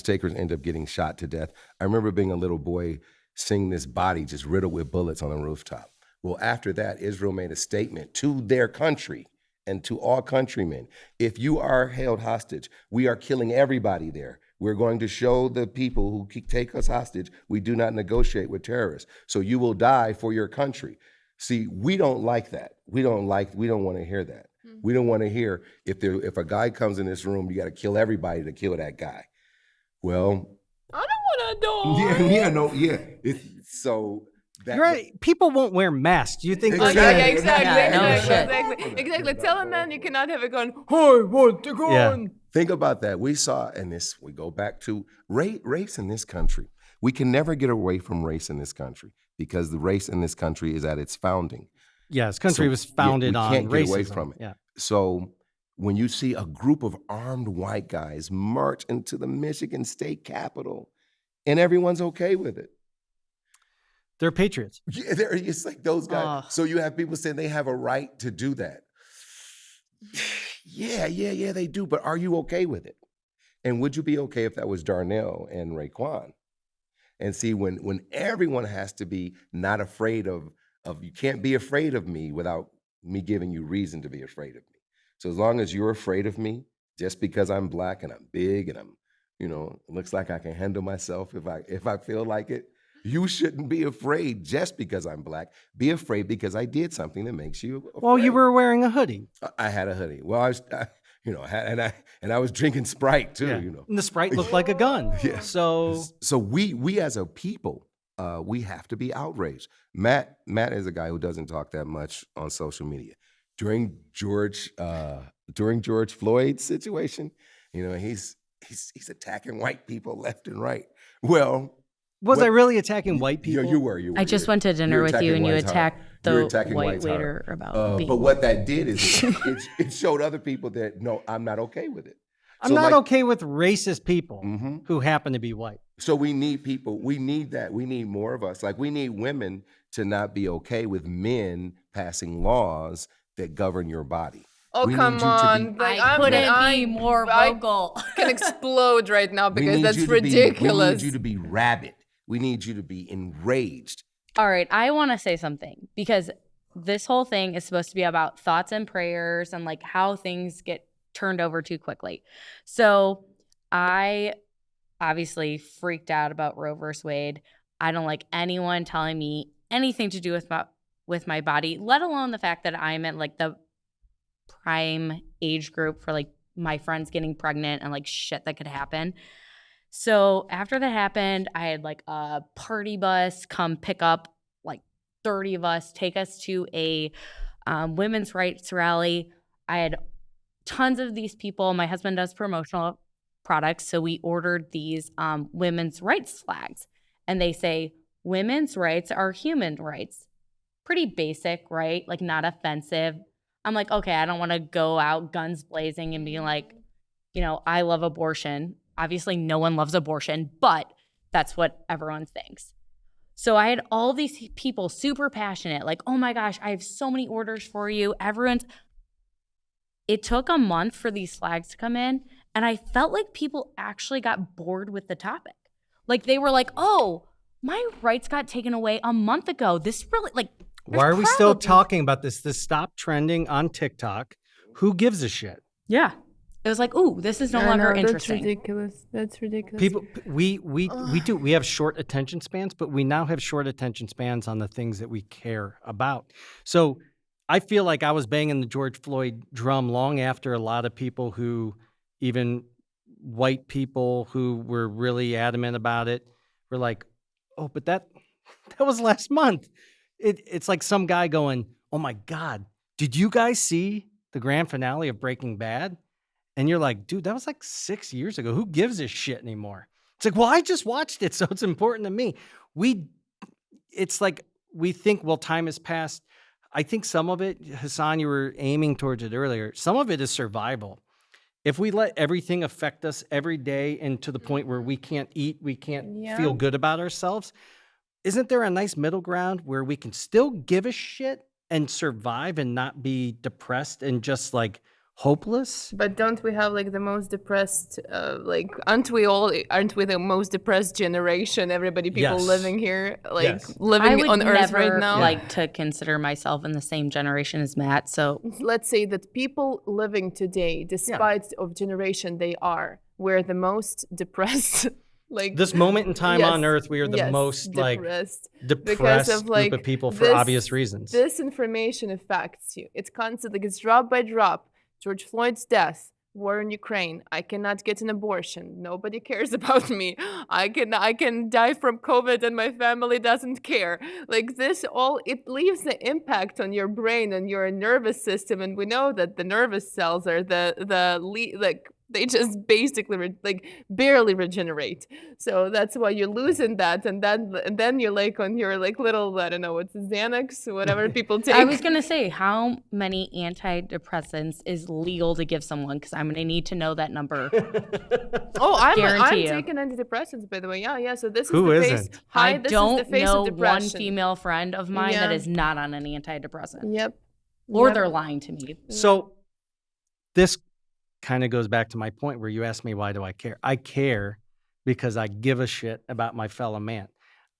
takers end up getting shot to death. I remember being a little boy seeing this body just riddled with bullets on a rooftop. Well, after that, Israel made a statement to their country and to all countrymen. If you are held hostage, we are killing everybody there. We're going to show the people who take us hostage, we do not negotiate with terrorists. So you will die for your country. See, we don't like that. We don't want to hear that. Mm-hmm. We don't want to hear if a guy comes in this room, you got to kill everybody to kill that guy. Well, I don't want to die. So. You're right. People won't wear masks. Do you think they're Exactly. Tell a man you cannot have a gun. I want the gun. Yeah. Think about that. We saw in this, we go back to race in this country. We can never get away from race in this country because the race in this country is at its founding. Yeah, this country was founded on racism. We can't get away from it. Yeah. So when you see a group of armed white guys march into the Michigan State Capitol and everyone's okay with it. They're patriots. Yeah, it's like those guys. So you have people saying they have a right to do that. Yeah, they do. But are you okay with it? And would you be okay if that was Darnell and Raekwon? And see, when everyone has to be not afraid of you can't be afraid of me without me giving you reason to be afraid of me. So as long as you're afraid of me, just because I'm black and I'm big and I'm, it looks like I can handle myself if I feel like it. You shouldn't be afraid just because I'm black. Be afraid because I did something that makes you afraid. Well, you were wearing a hoodie. I had a hoodie. Well, I was drinking Sprite too. Yeah. And the Sprite looked like a gun. Yeah. So we as a people, we have to be outraged. Matt is a guy who doesn't talk that much on social media. During George Floyd's situation, he's attacking white people left and right. Well. Was I really attacking white people? Yeah, you were. I just went to dinner with you and you attacked the white waiter about being But what that did is it showed other people that, no, I'm not okay with it. I'm not okay with racist people who happen to be white. So we need people. We need that. We need more of us. Like we need women to not be okay with men passing laws that govern your body. Oh, come on. I couldn't be more vocal. I can explode right now because that's ridiculous. We need you to be rabid. We need you to be enraged. All right, I want to say something because this whole thing is supposed to be about thoughts and prayers and like how things get turned over too quickly. So I obviously freaked out about Roe versus Wade. I don't like anyone telling me anything to do with my body, let alone the fact that I'm at like the prime age group for like my friends getting pregnant and like shit that could happen. So after that happened, I had like a party bus come pick up like 30 of us, take us to a women's rights rally. I had tons of these people. My husband does promotional products, so we ordered these women's rights flags. And they say, women's rights are human rights. Pretty basic, right? Like not offensive. I'm like, okay, I don't want to go out guns blazing and be like, I love abortion. Obviously, no one loves abortion, but that's what everyone thinks. So I had all these people super passionate, like, oh my gosh, I have so many orders for you. It took a month for these flags to come in, and I felt like people actually got bored with the topic. Like they were like, oh, my rights got taken away a month ago. This really, like, why are we still talking about this? This stopped trending on TikTok. Who gives a shit? Yeah. It was like, ooh, this is no longer interesting. That's ridiculous. People, we have short attention spans, but we now have short attention spans on the things that we care about. So I feel like I was banging the George Floyd drum long after a lot of people who, even white people who were really adamant about it, were like, oh, but that was last month. It's like some guy going, oh my God, did you guys see the grand finale of Breaking Bad? And you're like, dude, that was like 6 years ago. Who gives a shit anymore? It's like, well, I just watched it, so it's important to me. It's like we think, well, time has passed. I think some of it, Hassan, you were aiming towards it earlier. Some of it is survival. If we let everything affect us every day and to the point where we can't eat, we can't feel good about ourselves, isn't there a nice middle ground where we can still give a shit and survive and not be depressed and just like hopeless? But don't we have like the most depressed, aren't we the most depressed generation? People Yes. living here, Yes. living on Earth right now. Like to consider myself in the same generation as Matt. So Let's say that people living today, despite of generation they are, we're the most depressed. Like This moment in time yes, on Earth, we are the most depressed depressed like group of people for this- obvious reasons. This information affects you. It's constantly, it's drop by drop. George Floyd's death, war in Ukraine. I cannot get an abortion. Nobody cares about me. I can die from COVID and my family doesn't care. Like this all, it leaves the impact on your brain and your nervous system. And we know that the nervous cells are they just basically barely regenerate. So that's why you're losing that, and then you're like on your like little, I don't know, what's Xanax, whatever people take. I was gonna say, how many antidepressants is legal to give someone? Because I'm gonna need to know that number. Oh, I'm Guarantee you. taking antidepressants, by the way. Yeah. So this Who is the face. isn't? I This don't is the face know of one depression. female friend of mine that Yeah. is not on an antidepressant, Yep. or Yep. they're lying to me. So this kind of goes back to my point where you asked me, why do I care? I care because I give a shit about my fellow man.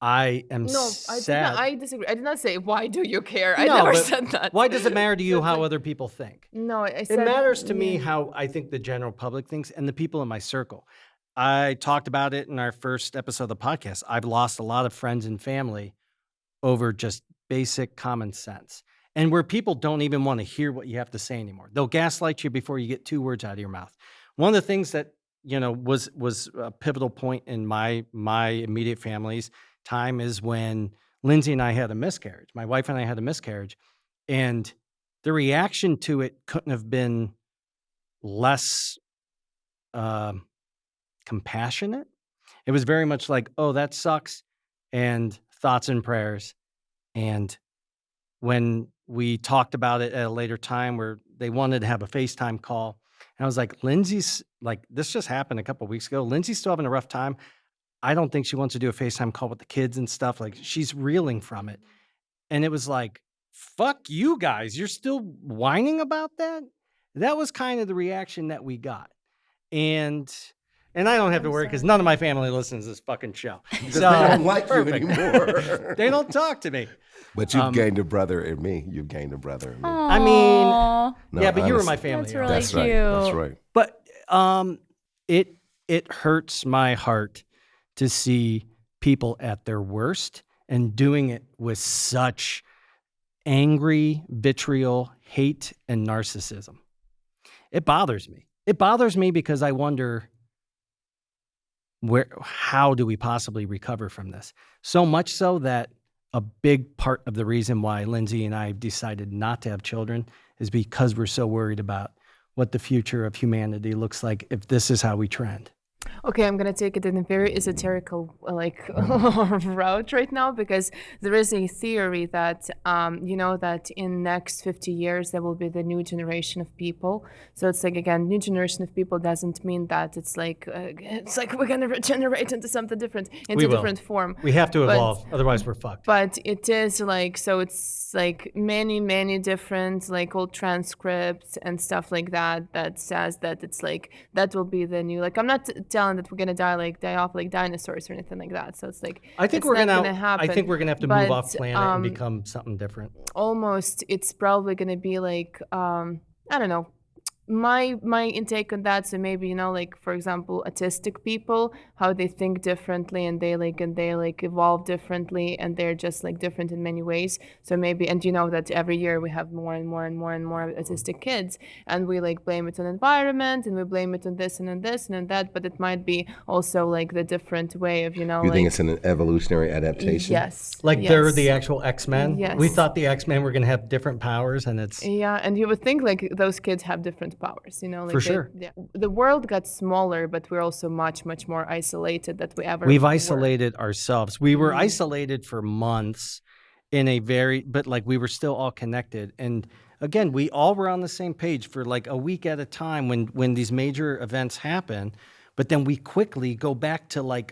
I am No, sad. I disagree. I did not say why do you care. I No, never but said that. Why does it matter to you That's how like- other people think? No, I said It matters to me yeah. how I think the general public thinks and the people in my circle. I talked about it in our first episode of the podcast. I've lost a lot of friends and family over just basic common sense. And where people don't even want to hear what you have to say anymore. They'll gaslight you before you get 2 words out of your mouth. One of the things that, was a pivotal point in my immediate family's time is when Lindsay and I had a miscarriage. My wife and I had a miscarriage. And the reaction to it couldn't have been less compassionate. It was very much like, oh, that sucks, and thoughts and prayers. And when we talked about it at a later time where they wanted to have a FaceTime call, and I was like, Lindsay's like, this just happened a couple of weeks ago. Lindsay's still having a rough time. I don't think she wants to do a FaceTime call with the kids and stuff. Like, she's reeling from it. And it was like, fuck you guys. You're still whining about that? That was kind of the reaction that we got. And I don't have to worry because none of my family listens to this fucking show. Because they don't like you anymore. They don't talk to me. But you've gained a brother in me. You've gained a brother in me. I mean, Aw, No, yeah, but you were honestly. my family. That's you know. really That's right. That's cute. right. But it hurts my heart to see people at their worst and doing it with such angry, vitriol, hate, and narcissism. It bothers me. It bothers me because I wonder how do we possibly recover from this? So much so that a big part of the reason why Lindsay and I decided not to have children is because we're so worried about what the future of humanity looks like if this is how we trend. Okay, I'm gonna take it in a very esoterical route right now, because there is a theory that that in next 50 years there will be the new generation of people. So it's like, again, new generation of people doesn't mean that it's like we're gonna regenerate into something different, into a different form. We have to evolve, otherwise we're fucked. But it is like, so it's like many different like old transcripts and stuff like that says that it's like that will be the new, like, I'm not telling that we're gonna die off like dinosaurs or anything like that. So it's like, I think it's we're not gonna happen. I think we're gonna have to move off planet and become something different. Almost, it's probably gonna be like I don't know. My intake on that, so maybe, like, for example, autistic people, how they think differently, and they evolve differently, and they're just like different in many ways. So maybe, and that every year we have more and more and more and more autistic kids, and we like blame it on environment, and we blame it on this and on this and on that, but it might be also like the different way of You think it's an evolutionary adaptation? Yes, Like they're the actual X-Men. Yes. We thought the X-Men were gonna have different powers, and it's and you would think like those kids have different powers, like For sure. the world got smaller, but we're also much more isolated than we ever we've were. isolated ourselves. We were isolated for months but like we were still all connected. And again, we all were on the same page for like a week at a time when these major events happen. But then we quickly go back to like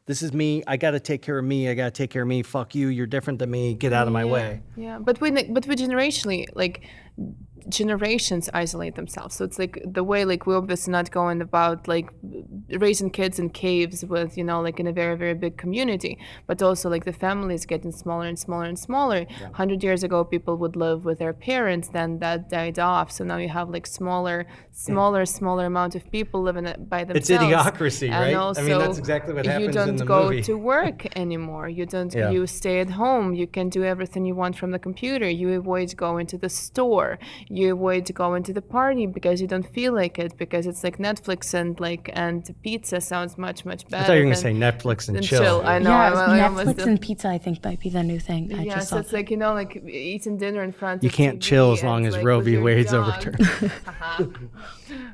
this is me, I got to take care of me, I got to take care of me, fuck you, you're different than me, get out of my way. Yeah, but we generationally, like, generations isolate themselves. So it's like the way, like, we're obviously not going about like raising kids in caves with, like in a very, very big community, but also like the family is getting smaller and smaller and smaller. 100 years ago, people would live with their parents, then that died off. So now you have like smaller amount of people living by themselves. It's idiocracy, and right? Also, I mean, that's exactly what happens in the you don't go movie. to work anymore. You don't. You stay at home. You can do everything you want from the computer. You avoid going to the store. You avoid going to the party because you don't feel like it, because it's like Netflix and pizza sounds much better. I thought you were going to say Netflix and chill. I know. Yeah, Netflix and pizza, I think, might be the new thing. I just so saw. it's like, like eating dinner in front You of can't TV, chill as long and as like Roe with v. your Wade's dog. overturned.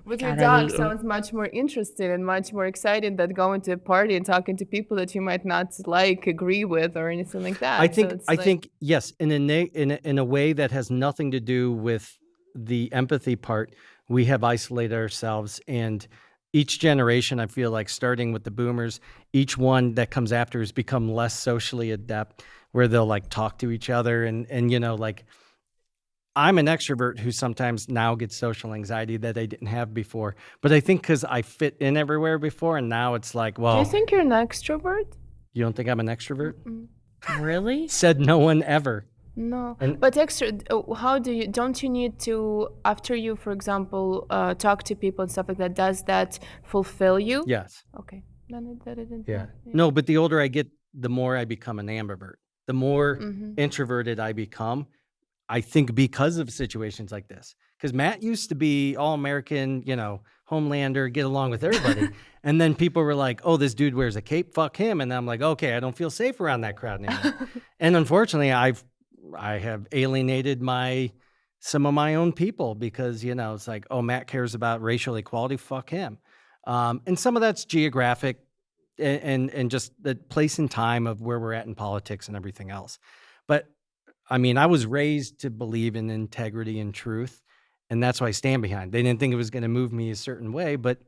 With your dog sounds much more interested and much more excited than going to a party and talking to people that you might not like, agree with, or anything like that. I think yes, in a way that has nothing to do with the empathy part. We have isolated ourselves, and each generation, I feel like, starting with the boomers, each one that comes after has become less socially adept, where they'll like talk to each other and like, I'm an extrovert who sometimes now gets social anxiety that I didn't have before. But I think because I fit in everywhere before, and now it's like, well. Do you think you're an extrovert? You don't think I'm an extrovert? Really? Said no one ever. No, but how don't you need to, after you, for example, talk to people and stuff like that, does that fulfill you? Yes. Okay. Then that didn't. Yeah. No, but the older I get, the more I become an ambivert. The more introverted I become, I think, because of situations like this. Because Matt used to be all American, Homelander, get along with everybody. And then people were like, oh, this dude wears a cape, fuck him. And I'm like, okay, I don't feel safe around that crowd anymore. And unfortunately, I have alienated some of my own people because, it's like, oh, Matt cares about racial equality, fuck him. And some of that's geographic and just the place and time of where we're at in politics and everything else. But I mean, I was raised to believe in integrity and truth, and that's what I stand behind. They didn't think it was going to move me a certain way, but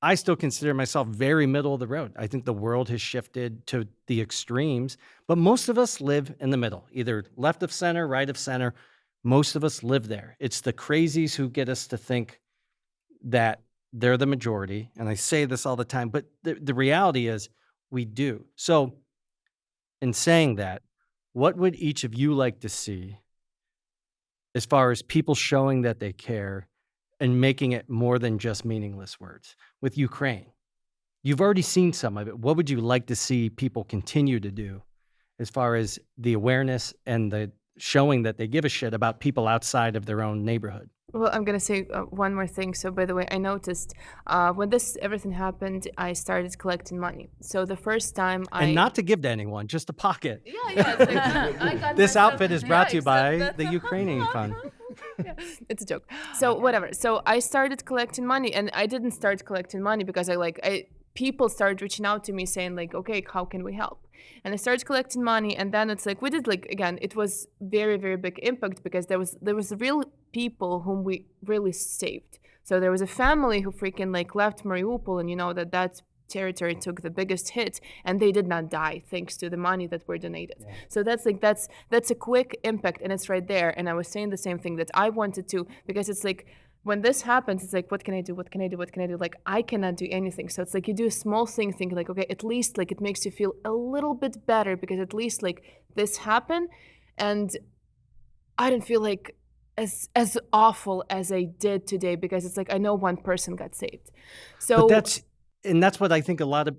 I still consider myself very middle of the road. I think the world has shifted to the extremes, but most of us live in the middle, either left of center, right of center. Most of us live there. It's the crazies who get us to think that they're the majority. And I say this all the time, but the reality is we do. So in saying that, what would each of you like to see as far as people showing that they care and making it more than just meaningless words? With Ukraine, you've already seen some of it. What would you like to see people continue to do as far as the awareness and the showing that they give a shit about people outside of their own neighborhood? Well, I'm going to say one more thing. So, by the way, I noticed when everything happened, I started collecting money. So the first time And not to give to anyone, just to pocket. Yeah. It's like, I got This myself- outfit is brought to you by except the Ukrainian Fund. Yeah, it's a joke. So whatever. So I started collecting money, and I didn't start collecting money because people started reaching out to me saying like, okay, how can we help? And I started collecting money, and then it's like we did like again, it was very, very big impact because there was real people whom we really saved. So there was a family who freaking like left Mariupol, and you know that territory took the biggest hit, and they did not die thanks to the money that were donated. Yeah. So that's a quick impact, and it's right there. And I was saying the same thing that I wanted to, because it's like when this happens, it's like, what can I do? What can I do? What can I do? Like, I cannot do anything. So it's like you do a small thing, thinking like, okay, at least like it makes you feel a little bit better because at least like this happened, and I didn't feel like as awful as I did today because it's like I know one person got saved. So but that's what I think a lot of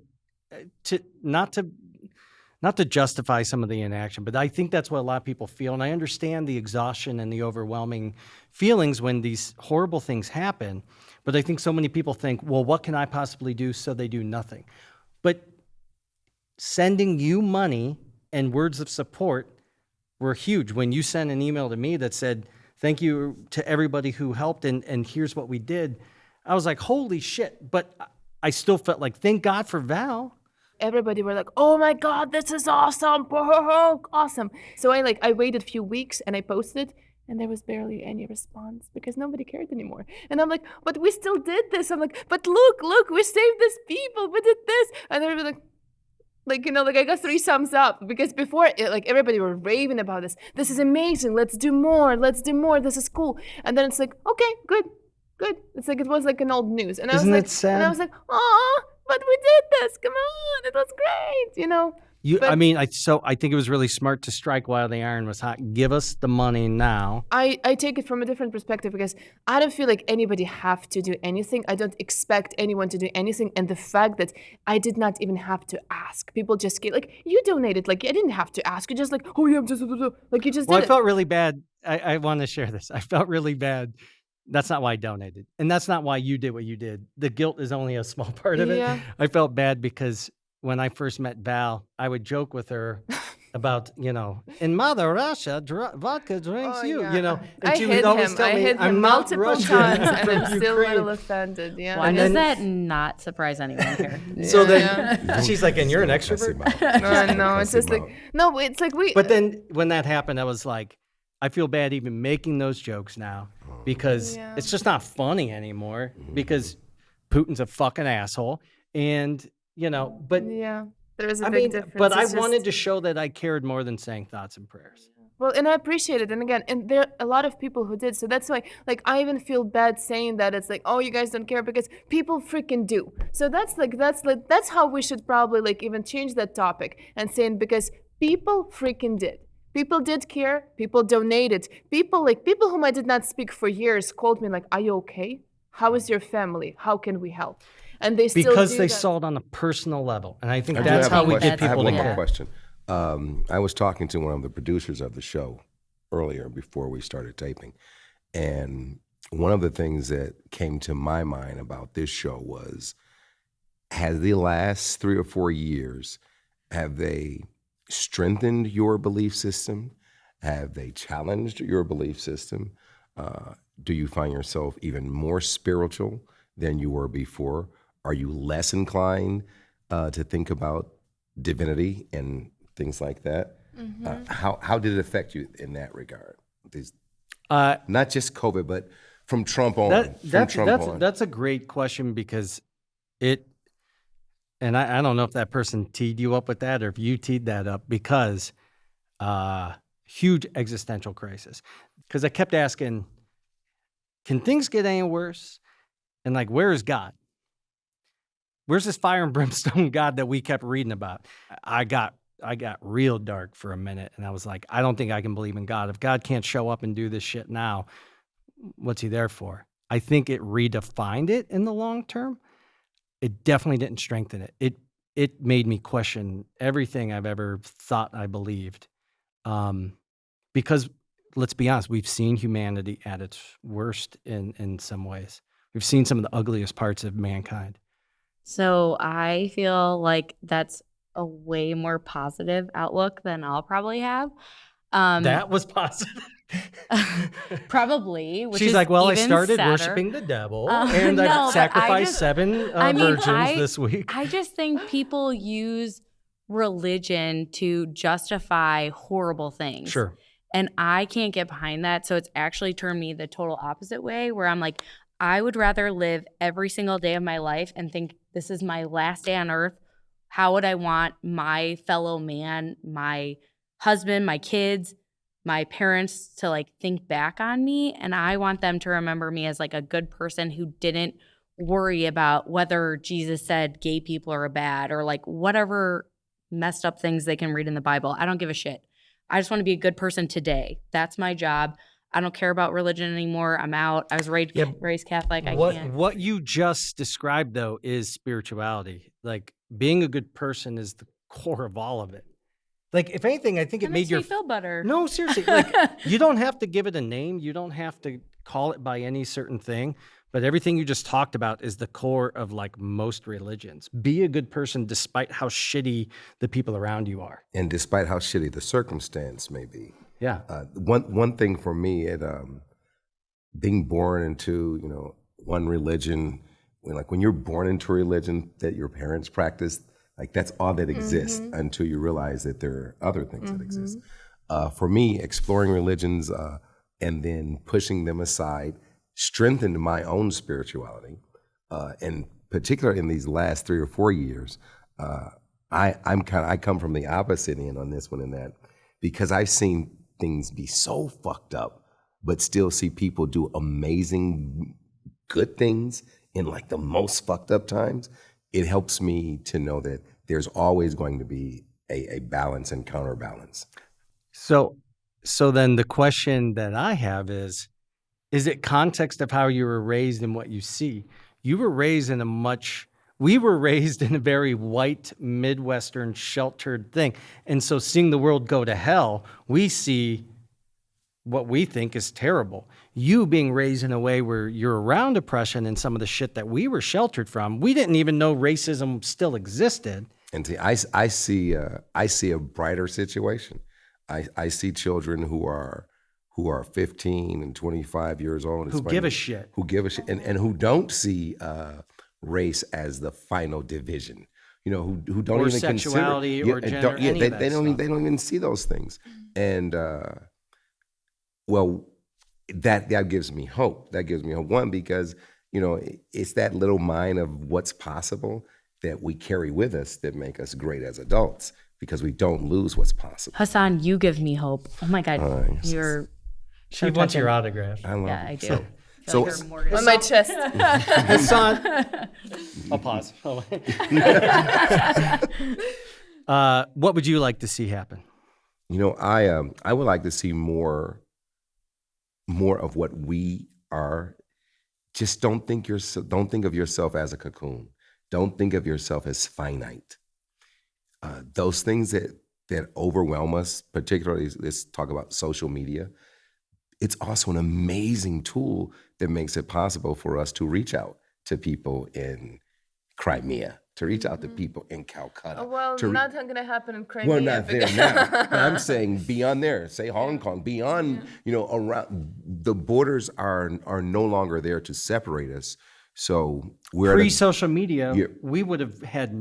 not to justify some of the inaction, but I think that's what a lot of people feel. And I understand the exhaustion and the overwhelming feelings when these horrible things happen. But I think so many people think, well, what can I possibly do? So they do nothing. But sending you money and words of support were huge. When you sent an email to me that said, thank you to everybody who helped, and here's what we did, I was like, holy shit. But I still felt like, thank God for Val. Everybody were like, oh my God, this is awesome. Awesome. So I waited a few weeks and I posted, and there was barely any response because nobody cared anymore. And I'm like, but we still did this. I'm like, but look, we saved these people. We did this. And everybody I got 3 thumbs up because before everybody were raving about this. This is amazing. Let's do more. This is cool. And then it's like, okay, good. It's like, it was like an old news. And Isn't it sad? And I was like, oh, but we did this. Come on. It was great, I think it was really smart to strike while the iron was hot. Give us the money now. I take it from a different perspective because I don't feel like anybody have to do anything. I don't expect anyone to do anything. And the fact that I did not even have to ask. People just get like, you donated. Like, I didn't have to ask. You just like, oh yeah, I'm just like you just did I felt really bad. I want to share this. I felt really bad. That's not why I donated. And that's not why you did what you did. The guilt is only a small part of it. Yeah. I felt bad because when I first met Val, I would joke with her about, in Mother Russia, vodka drinks you, And I she hit would always him. tell me, hit I'm him not multiple Russian. times, and from I'm still a Ukraine. little offended. Yeah. Why does that not surprise anyone here? So then she's like, and you're an extrovert? No, it's just like, no, it's like we. But then when that happened, I was like, I feel bad even making those jokes now because it's just not funny anymore because Putin's a fucking asshole. And, but yeah, there is a big difference. But I wanted to show that I cared more than saying thoughts and prayers. Well, and I appreciate it. And again, and there are a lot of people who did. So that's why, I even feel bad saying that. It's like, oh, you guys don't care because people freaking do. So that's how we should probably even change that topic and saying because people freaking did. People did care. People donated. People whom I did not speak for years called me like, "Are you okay? How is your family? How can we help?" And they still because do they that. saw it on a personal level, and I think that's how we get people to care. I have one more care. question. I was talking to one of the producers of the show earlier before we started taping, and one of the things that came to my mind about this show was, has the last 3 or 4 years, have they strengthened your belief system? Have they challenged your belief system? Do you find yourself even more spiritual than you were before? Are you less inclined to think about divinity and things like that? Mm-hmm. How did it affect you in that regard? Not just COVID, but from Trump on. That's a great question because and I don't know if that person teed you up with that or if you teed that up because huge existential crisis. Because I kept asking, can things get any worse? And where is God? Where's this fire and brimstone God that we kept reading about? I got real dark for a minute and I was like, I don't think I can believe in God. If God can't show up and do this shit now, what's he there for? I think it redefined it in the long term. It definitely didn't strengthen it. It made me question everything I've ever thought I believed. Because let's be honest, we've seen humanity at its worst in some ways. We've seen some of the ugliest parts of mankind. So I feel like that's a way more positive outlook than I'll probably have. That was positive. Probably. Which She's is like, well, I even started sadder. worshiping the devil, and No, I've but I sacrificed just- 7 virgins this week. I just think people use religion to justify horrible things. Sure. And I can't get behind that. So it's actually turned me the total opposite way, where I'm like, I would rather live every single day of my life and think this is my last day on earth. How would I want my fellow man, my husband, my kids, my parents to like think back on me? And I want them to remember me as like a good person who didn't worry about whether Jesus said gay people are bad or like whatever messed up things they can read in the Bible. I don't give a shit. I just want to be a good person today. That's my job. I don't care about religion anymore. I'm out. I was raised Catholic. I can't. What you just described, though, is spirituality. Like, being a good person is the core of all of it. Like, if anything, I think it made makes me feel better. No, seriously. Like, you don't have to give it a name. You don't have to call it by any certain thing. But everything you just talked about is the core of, like, most religions. Be a good person despite how shitty the people around you are. And despite how shitty the circumstance may be. Yeah. One thing for me, being born into, one religion, when you're born into a religion that your parents practiced, like that's all that exists until you realize that there are other things that exist. For me, exploring religions and then pushing them aside strengthened my own spirituality. And particularly in these last 3 or 4 years, I come from the opposite end on this one, in that because I've seen things be so fucked up, but still see people do amazing good things in like the most fucked up times. It helps me to know that there's always going to be a balance and counterbalance. So then the question that I have is it context of how you were raised and what you see? You were raised in we were raised in a very white, Midwestern, sheltered thing. And so seeing the world go to hell, we see what we think is terrible. You being raised in a way where you're around oppression and some of the shit that we were sheltered from, we didn't even know racism still existed. And see, I see a brighter situation. I see children who are 15 and 25 years old. Who give a shit. Who give a shit, and who don't see race as the final division. Who don't or even sexuality consider or gender. they don't even see those things. And that gives me hope. That gives me hope. One, because it's that little mind of what's possible that we carry with us that make us great as adults, because we don't lose what's possible. Hassan, you give me hope. Oh my God, you're. She wants your autograph. I love I it. do. So On my chest. Hassan, I'll pause. What would you like to see happen? I would like to see more of what we are. Just don't think of yourself as a cocoon. Don't think of yourself as finite. Those things that overwhelm us, particularly, let's talk about social media. It's also an amazing tool that makes it possible for us to reach out to people in Crimea, to reach out to people in Calcutta. Not going to happen in Crimea. Well, not there now. But I'm saying beyond there, say Hong Kong, beyond, around, the borders are no longer there to separate us. So we're pre-social media, we would have had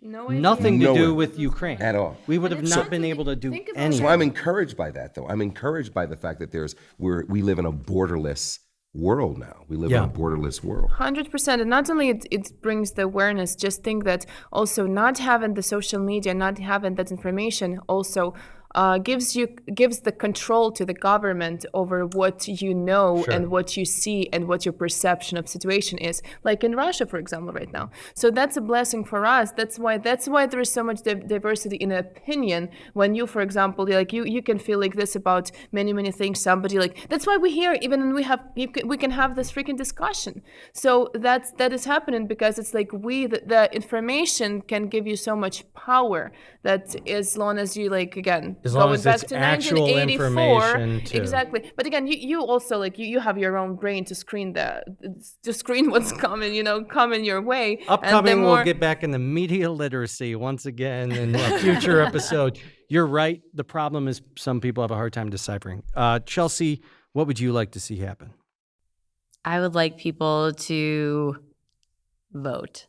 nothing to do with Ukraine at all. We would have not been able to do anything. So I'm encouraged by that, though. I'm encouraged by the fact that we live in a borderless world now. We live in a borderless world. 100%. And not only it brings the awareness, just think that also not having the social media, not having that information also gives the control to the government over what you know and what you see and what your perception of situation is, like in Russia, for example, right now. So that's a blessing for us. That's why there is so much diversity in opinion. When you, for example, like you can feel like this about many things. Somebody like, that's why we're here, even when we can have this freaking discussion. So that is happening because it's like the information can give you so much power that as long as you, like, again, As long going as back it's to actual 1984. information, too. Exactly. But again, you also like you have your own brain to screen what's coming, coming your way. Upcoming, we'll get back into media literacy once again in a future episode. You're right. The problem is some people have a hard time deciphering. Chelsea, what would you like to see happen? I would like people to vote.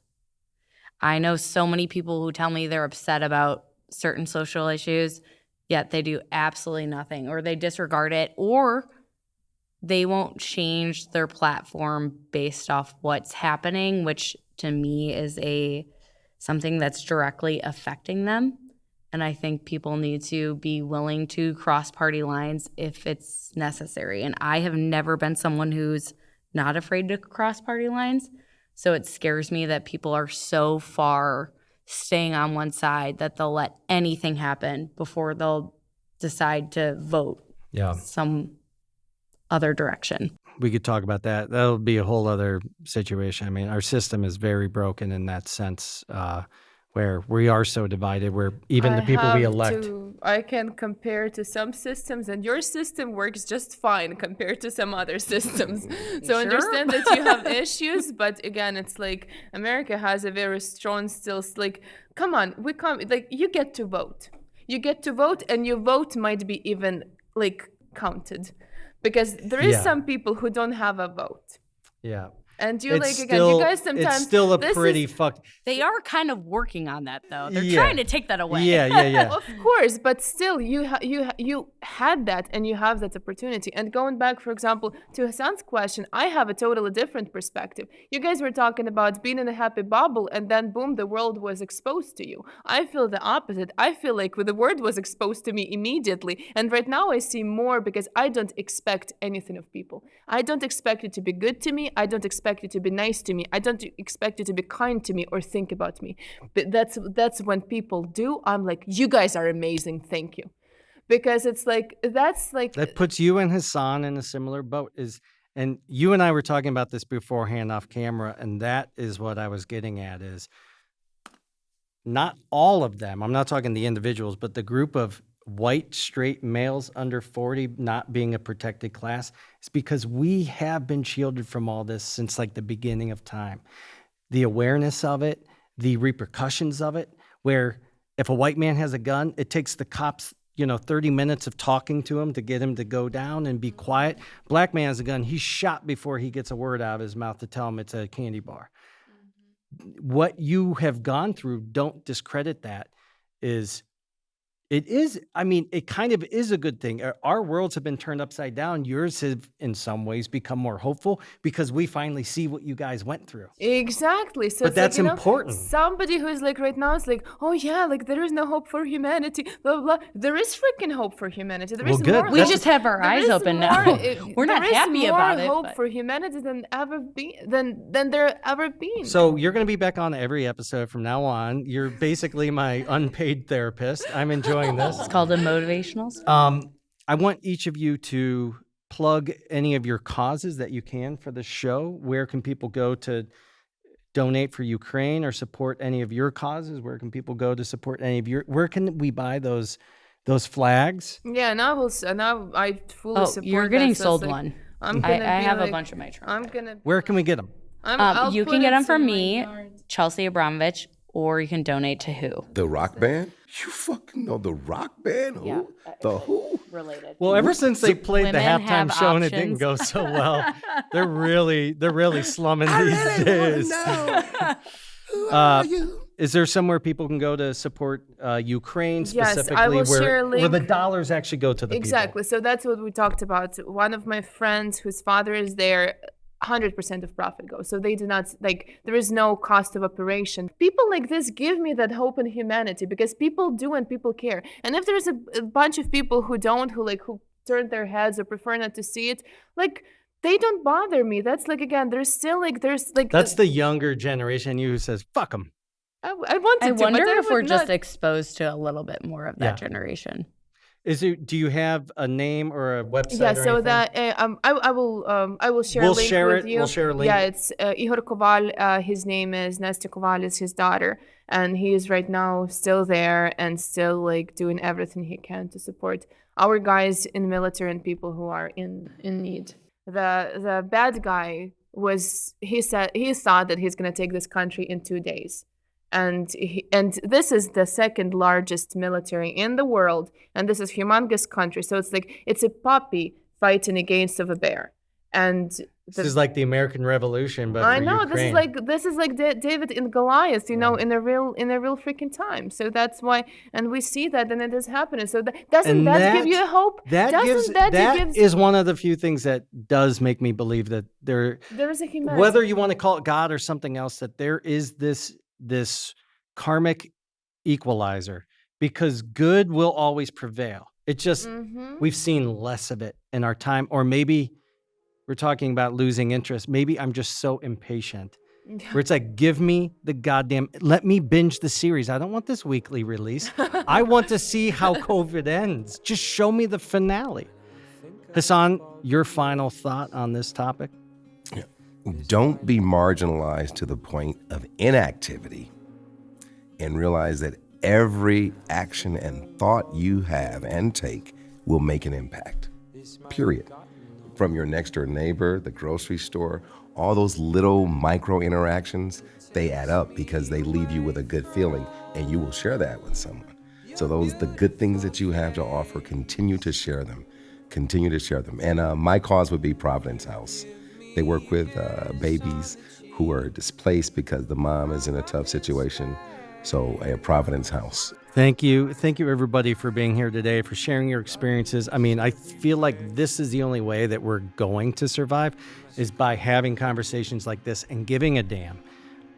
I know so many people who tell me they're upset about certain social issues, yet they do absolutely nothing, or they disregard it, or they won't change their platform based off what's happening, which to me is something that's directly affecting them. And I think people need to be willing to cross party lines if it's necessary. And I have never been someone who's not afraid to cross party lines. So it scares me that people are so far staying on one side that they'll let anything happen before they'll decide to vote some other direction. We could talk about that. That'll be a whole other situation. I mean, our system is very broken in that sense, where we are so divided, where even the people we elect. I can compare to some systems, and your system works just fine compared to some other systems. So understand that you have issues, but again, it's like America has a very strong still. Like, come on, you get to vote. You get to vote, and your vote might be even like counted, because there is some people who don't have a vote. Yeah. And you guys sometimes it's still a pretty fucked. They are kind of working on that though. They're trying to take that away. Yeah. Of course, but still, you had that, and you have that opportunity. And going back, for example, to Hassan's question, I have a totally different perspective. You guys were talking about being in a happy bubble, and then boom, the world was exposed to you. I feel the opposite. I feel like the world was exposed to me immediately, and right now I see more because I don't expect anything of people. I don't expect you to be good to me. I don't expect you to be nice to me. I don't expect you to be kind to me or think about me. But that's when people do. I'm like, you guys are amazing. Thank you. Because it's like, that puts you and Hassan in a similar boat. And you and I were talking about this beforehand off camera, and that is what I was getting at is not all of them. I'm not talking the individuals, but the group of white straight males under 40 not being a protected class is because we have been shielded from all this since like the beginning of time. The awareness of it, the repercussions of it, where if a white man has a gun, it takes the cops 30 minutes of talking to him to get him to go down and be quiet. Black man has a gun, he's shot before he gets a word out of his mouth to tell him it's a candy bar. What you have gone through, don't discredit that. It kind of is a good thing. Our worlds have been turned upside down. Yours have, in some ways, become more hopeful because we finally see what you guys went through. Exactly. So but that's important. Somebody who is like right now is like, oh yeah, like there is no hope for humanity, blah, blah, blah. There is freaking hope for humanity. There is good. More. We just have our eyes open now. We're not happy about it. There is more hope for humanity than there ever been. So you're going to be back on every episode from now on. You're basically my unpaid therapist. I'm enjoying this. It's called a motivationals. I want each of you to plug any of your causes that you can for the show. Where can people go to donate for Ukraine or support any of your causes? Where can people go to support any of your? Where can we buy those flags? Yeah, now I fully support. You're getting that, so sold like, one. I have a bunch of my trunk. Where can we get them? You can get them from me, Chelsea Abramovich, or you can donate to who? The rock band? You fucking know the rock band? Who? Yeah. The who? Related. Well, ever since they played the Women halftime have show and it didn't options. go so well, they're really slumming these days. Who are you? Is there somewhere people can go to support Ukraine specifically, I will share a where link. the dollars actually go to the Exactly. So that's what we talked about. One of my friends whose father is there, 100% of profit goes. So they do not, there is no cost of operation. People like this give me that hope in humanity because people do and people care. And if there's a bunch of people who don't, who turn their heads or prefer not to see it, they don't bother me. That's again, there's still That's the younger generation you who says, fuck them. I wanted I to, wonder but if we're not. just exposed to a little bit more of that generation. Do you have a name or a website? Yeah, or so anything? that I will share We'll a link share with it. you. We'll share a link. Yeah, it's Ihor Koval. His name is Nesta Koval is his daughter, and he is right now still there and still like doing everything he can to support our guys in the military and people who are in need. The bad guy he thought that he's gonna take this country in 2 days. And this is the second largest military in the world, and this is humongous country. So it's like it's a puppy fighting against of a bear, and This is like the American Revolution, but I for know Ukraine. this is like David and Goliath, in a real freaking time. So that's why, and we see that, and it is happening. So doesn't that give you hope? That is one of the few things that does make me believe that there is a humanity. whether you want to call it God or something else, that there is this karmic equalizer, because good will always prevail. It just we've seen less of it in our time, or maybe we're talking about losing interest. Maybe I'm just so impatient. Where it's like, give me let me binge the series. I don't want this weekly release. I want to see how COVID ends. Just show me the finale. Hassan, your final thought on this topic? Don't be marginalized to the point of inactivity, and realize that every action and thought you have and take will make an impact, period. From your next door neighbor, the grocery store, all those little micro interactions, they add up because they leave you with a good feeling, and you will share that with someone. So the good things that you have to offer, continue to share them. And my cause would be Providence House. They work with babies who are displaced because the mom is in a tough situation. So a Providence House. Thank you everybody for being here today, for sharing your experiences. I mean, I feel like this is the only way that we're going to survive, is by having conversations like this and giving a damn.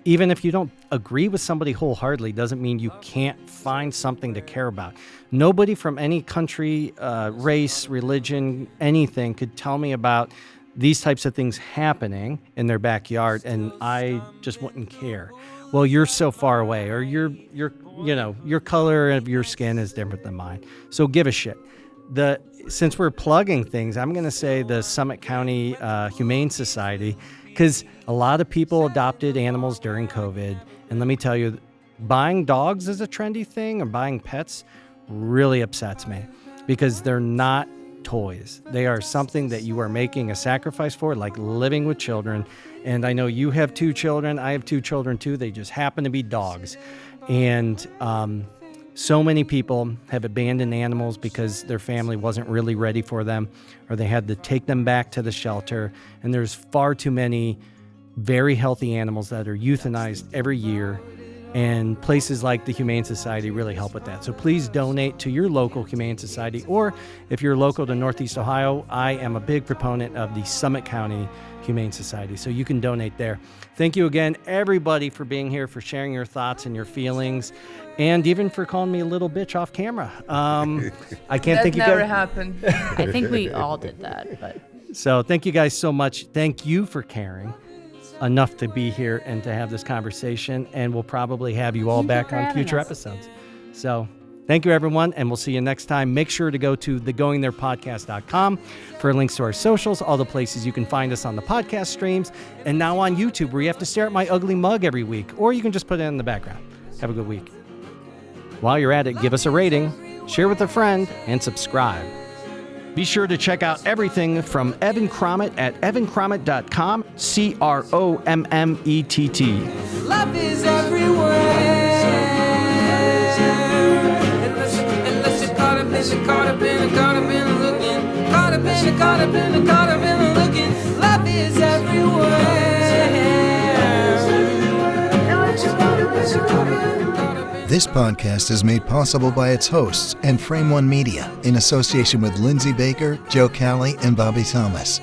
Even if you don't agree with somebody wholeheartedly, doesn't mean you can't find something to care about. Nobody from any country, race, religion, anything could tell me about these types of things happening in their backyard, and I just wouldn't care. Well, you're so far away, or your color of your skin is different than mine. So give a shit. Since we're plugging things, I'm going to say the Summit County Humane Society, because a lot of people adopted animals during COVID. And let me tell you, buying dogs is a trendy thing, or buying pets really upsets me, because they're not toys. They are something that you are making a sacrifice for, like living with children. And I know you have 2 children. I have 2 children too. They just happen to be dogs. And so many people have abandoned animals because their family wasn't really ready for them, or they had to take them back to the shelter. And there's far too many very healthy animals that are euthanized every year. And places like the Humane Society really help with that. So please donate to your local Humane Society. Or if you're local to Northeast Ohio, I am a big proponent of the Summit County Humane Society. So you can donate there. Thank you again, everybody, for being here, for sharing your thoughts and your feelings, and even for calling me a little bitch off camera. I can't think you guys. That never happened. I think we all did that. But So thank you guys so much. Thank you for caring enough to be here and to have this conversation, and we'll probably have you all back on future episodes. So thank you, everyone, and we'll see you next time. Make sure to go to thegoingtherepodcast.com for links to our socials, all the places you can find us on the podcast streams, and now on YouTube, where you have to stare at my ugly mug every week, or you can just put it in the background. Have a good week. While you're at it, give us a rating, share with a friend, and subscribe. Be sure to check out everything from Evan Crommett at evancrommett.com, Crommett. Love is everywhere. Unless you're caught up in looking. Love is everywhere. This podcast is made possible by its hosts and Frame One Media in association with Lindsay Baker, Joe Calley, and Bobby Thomas.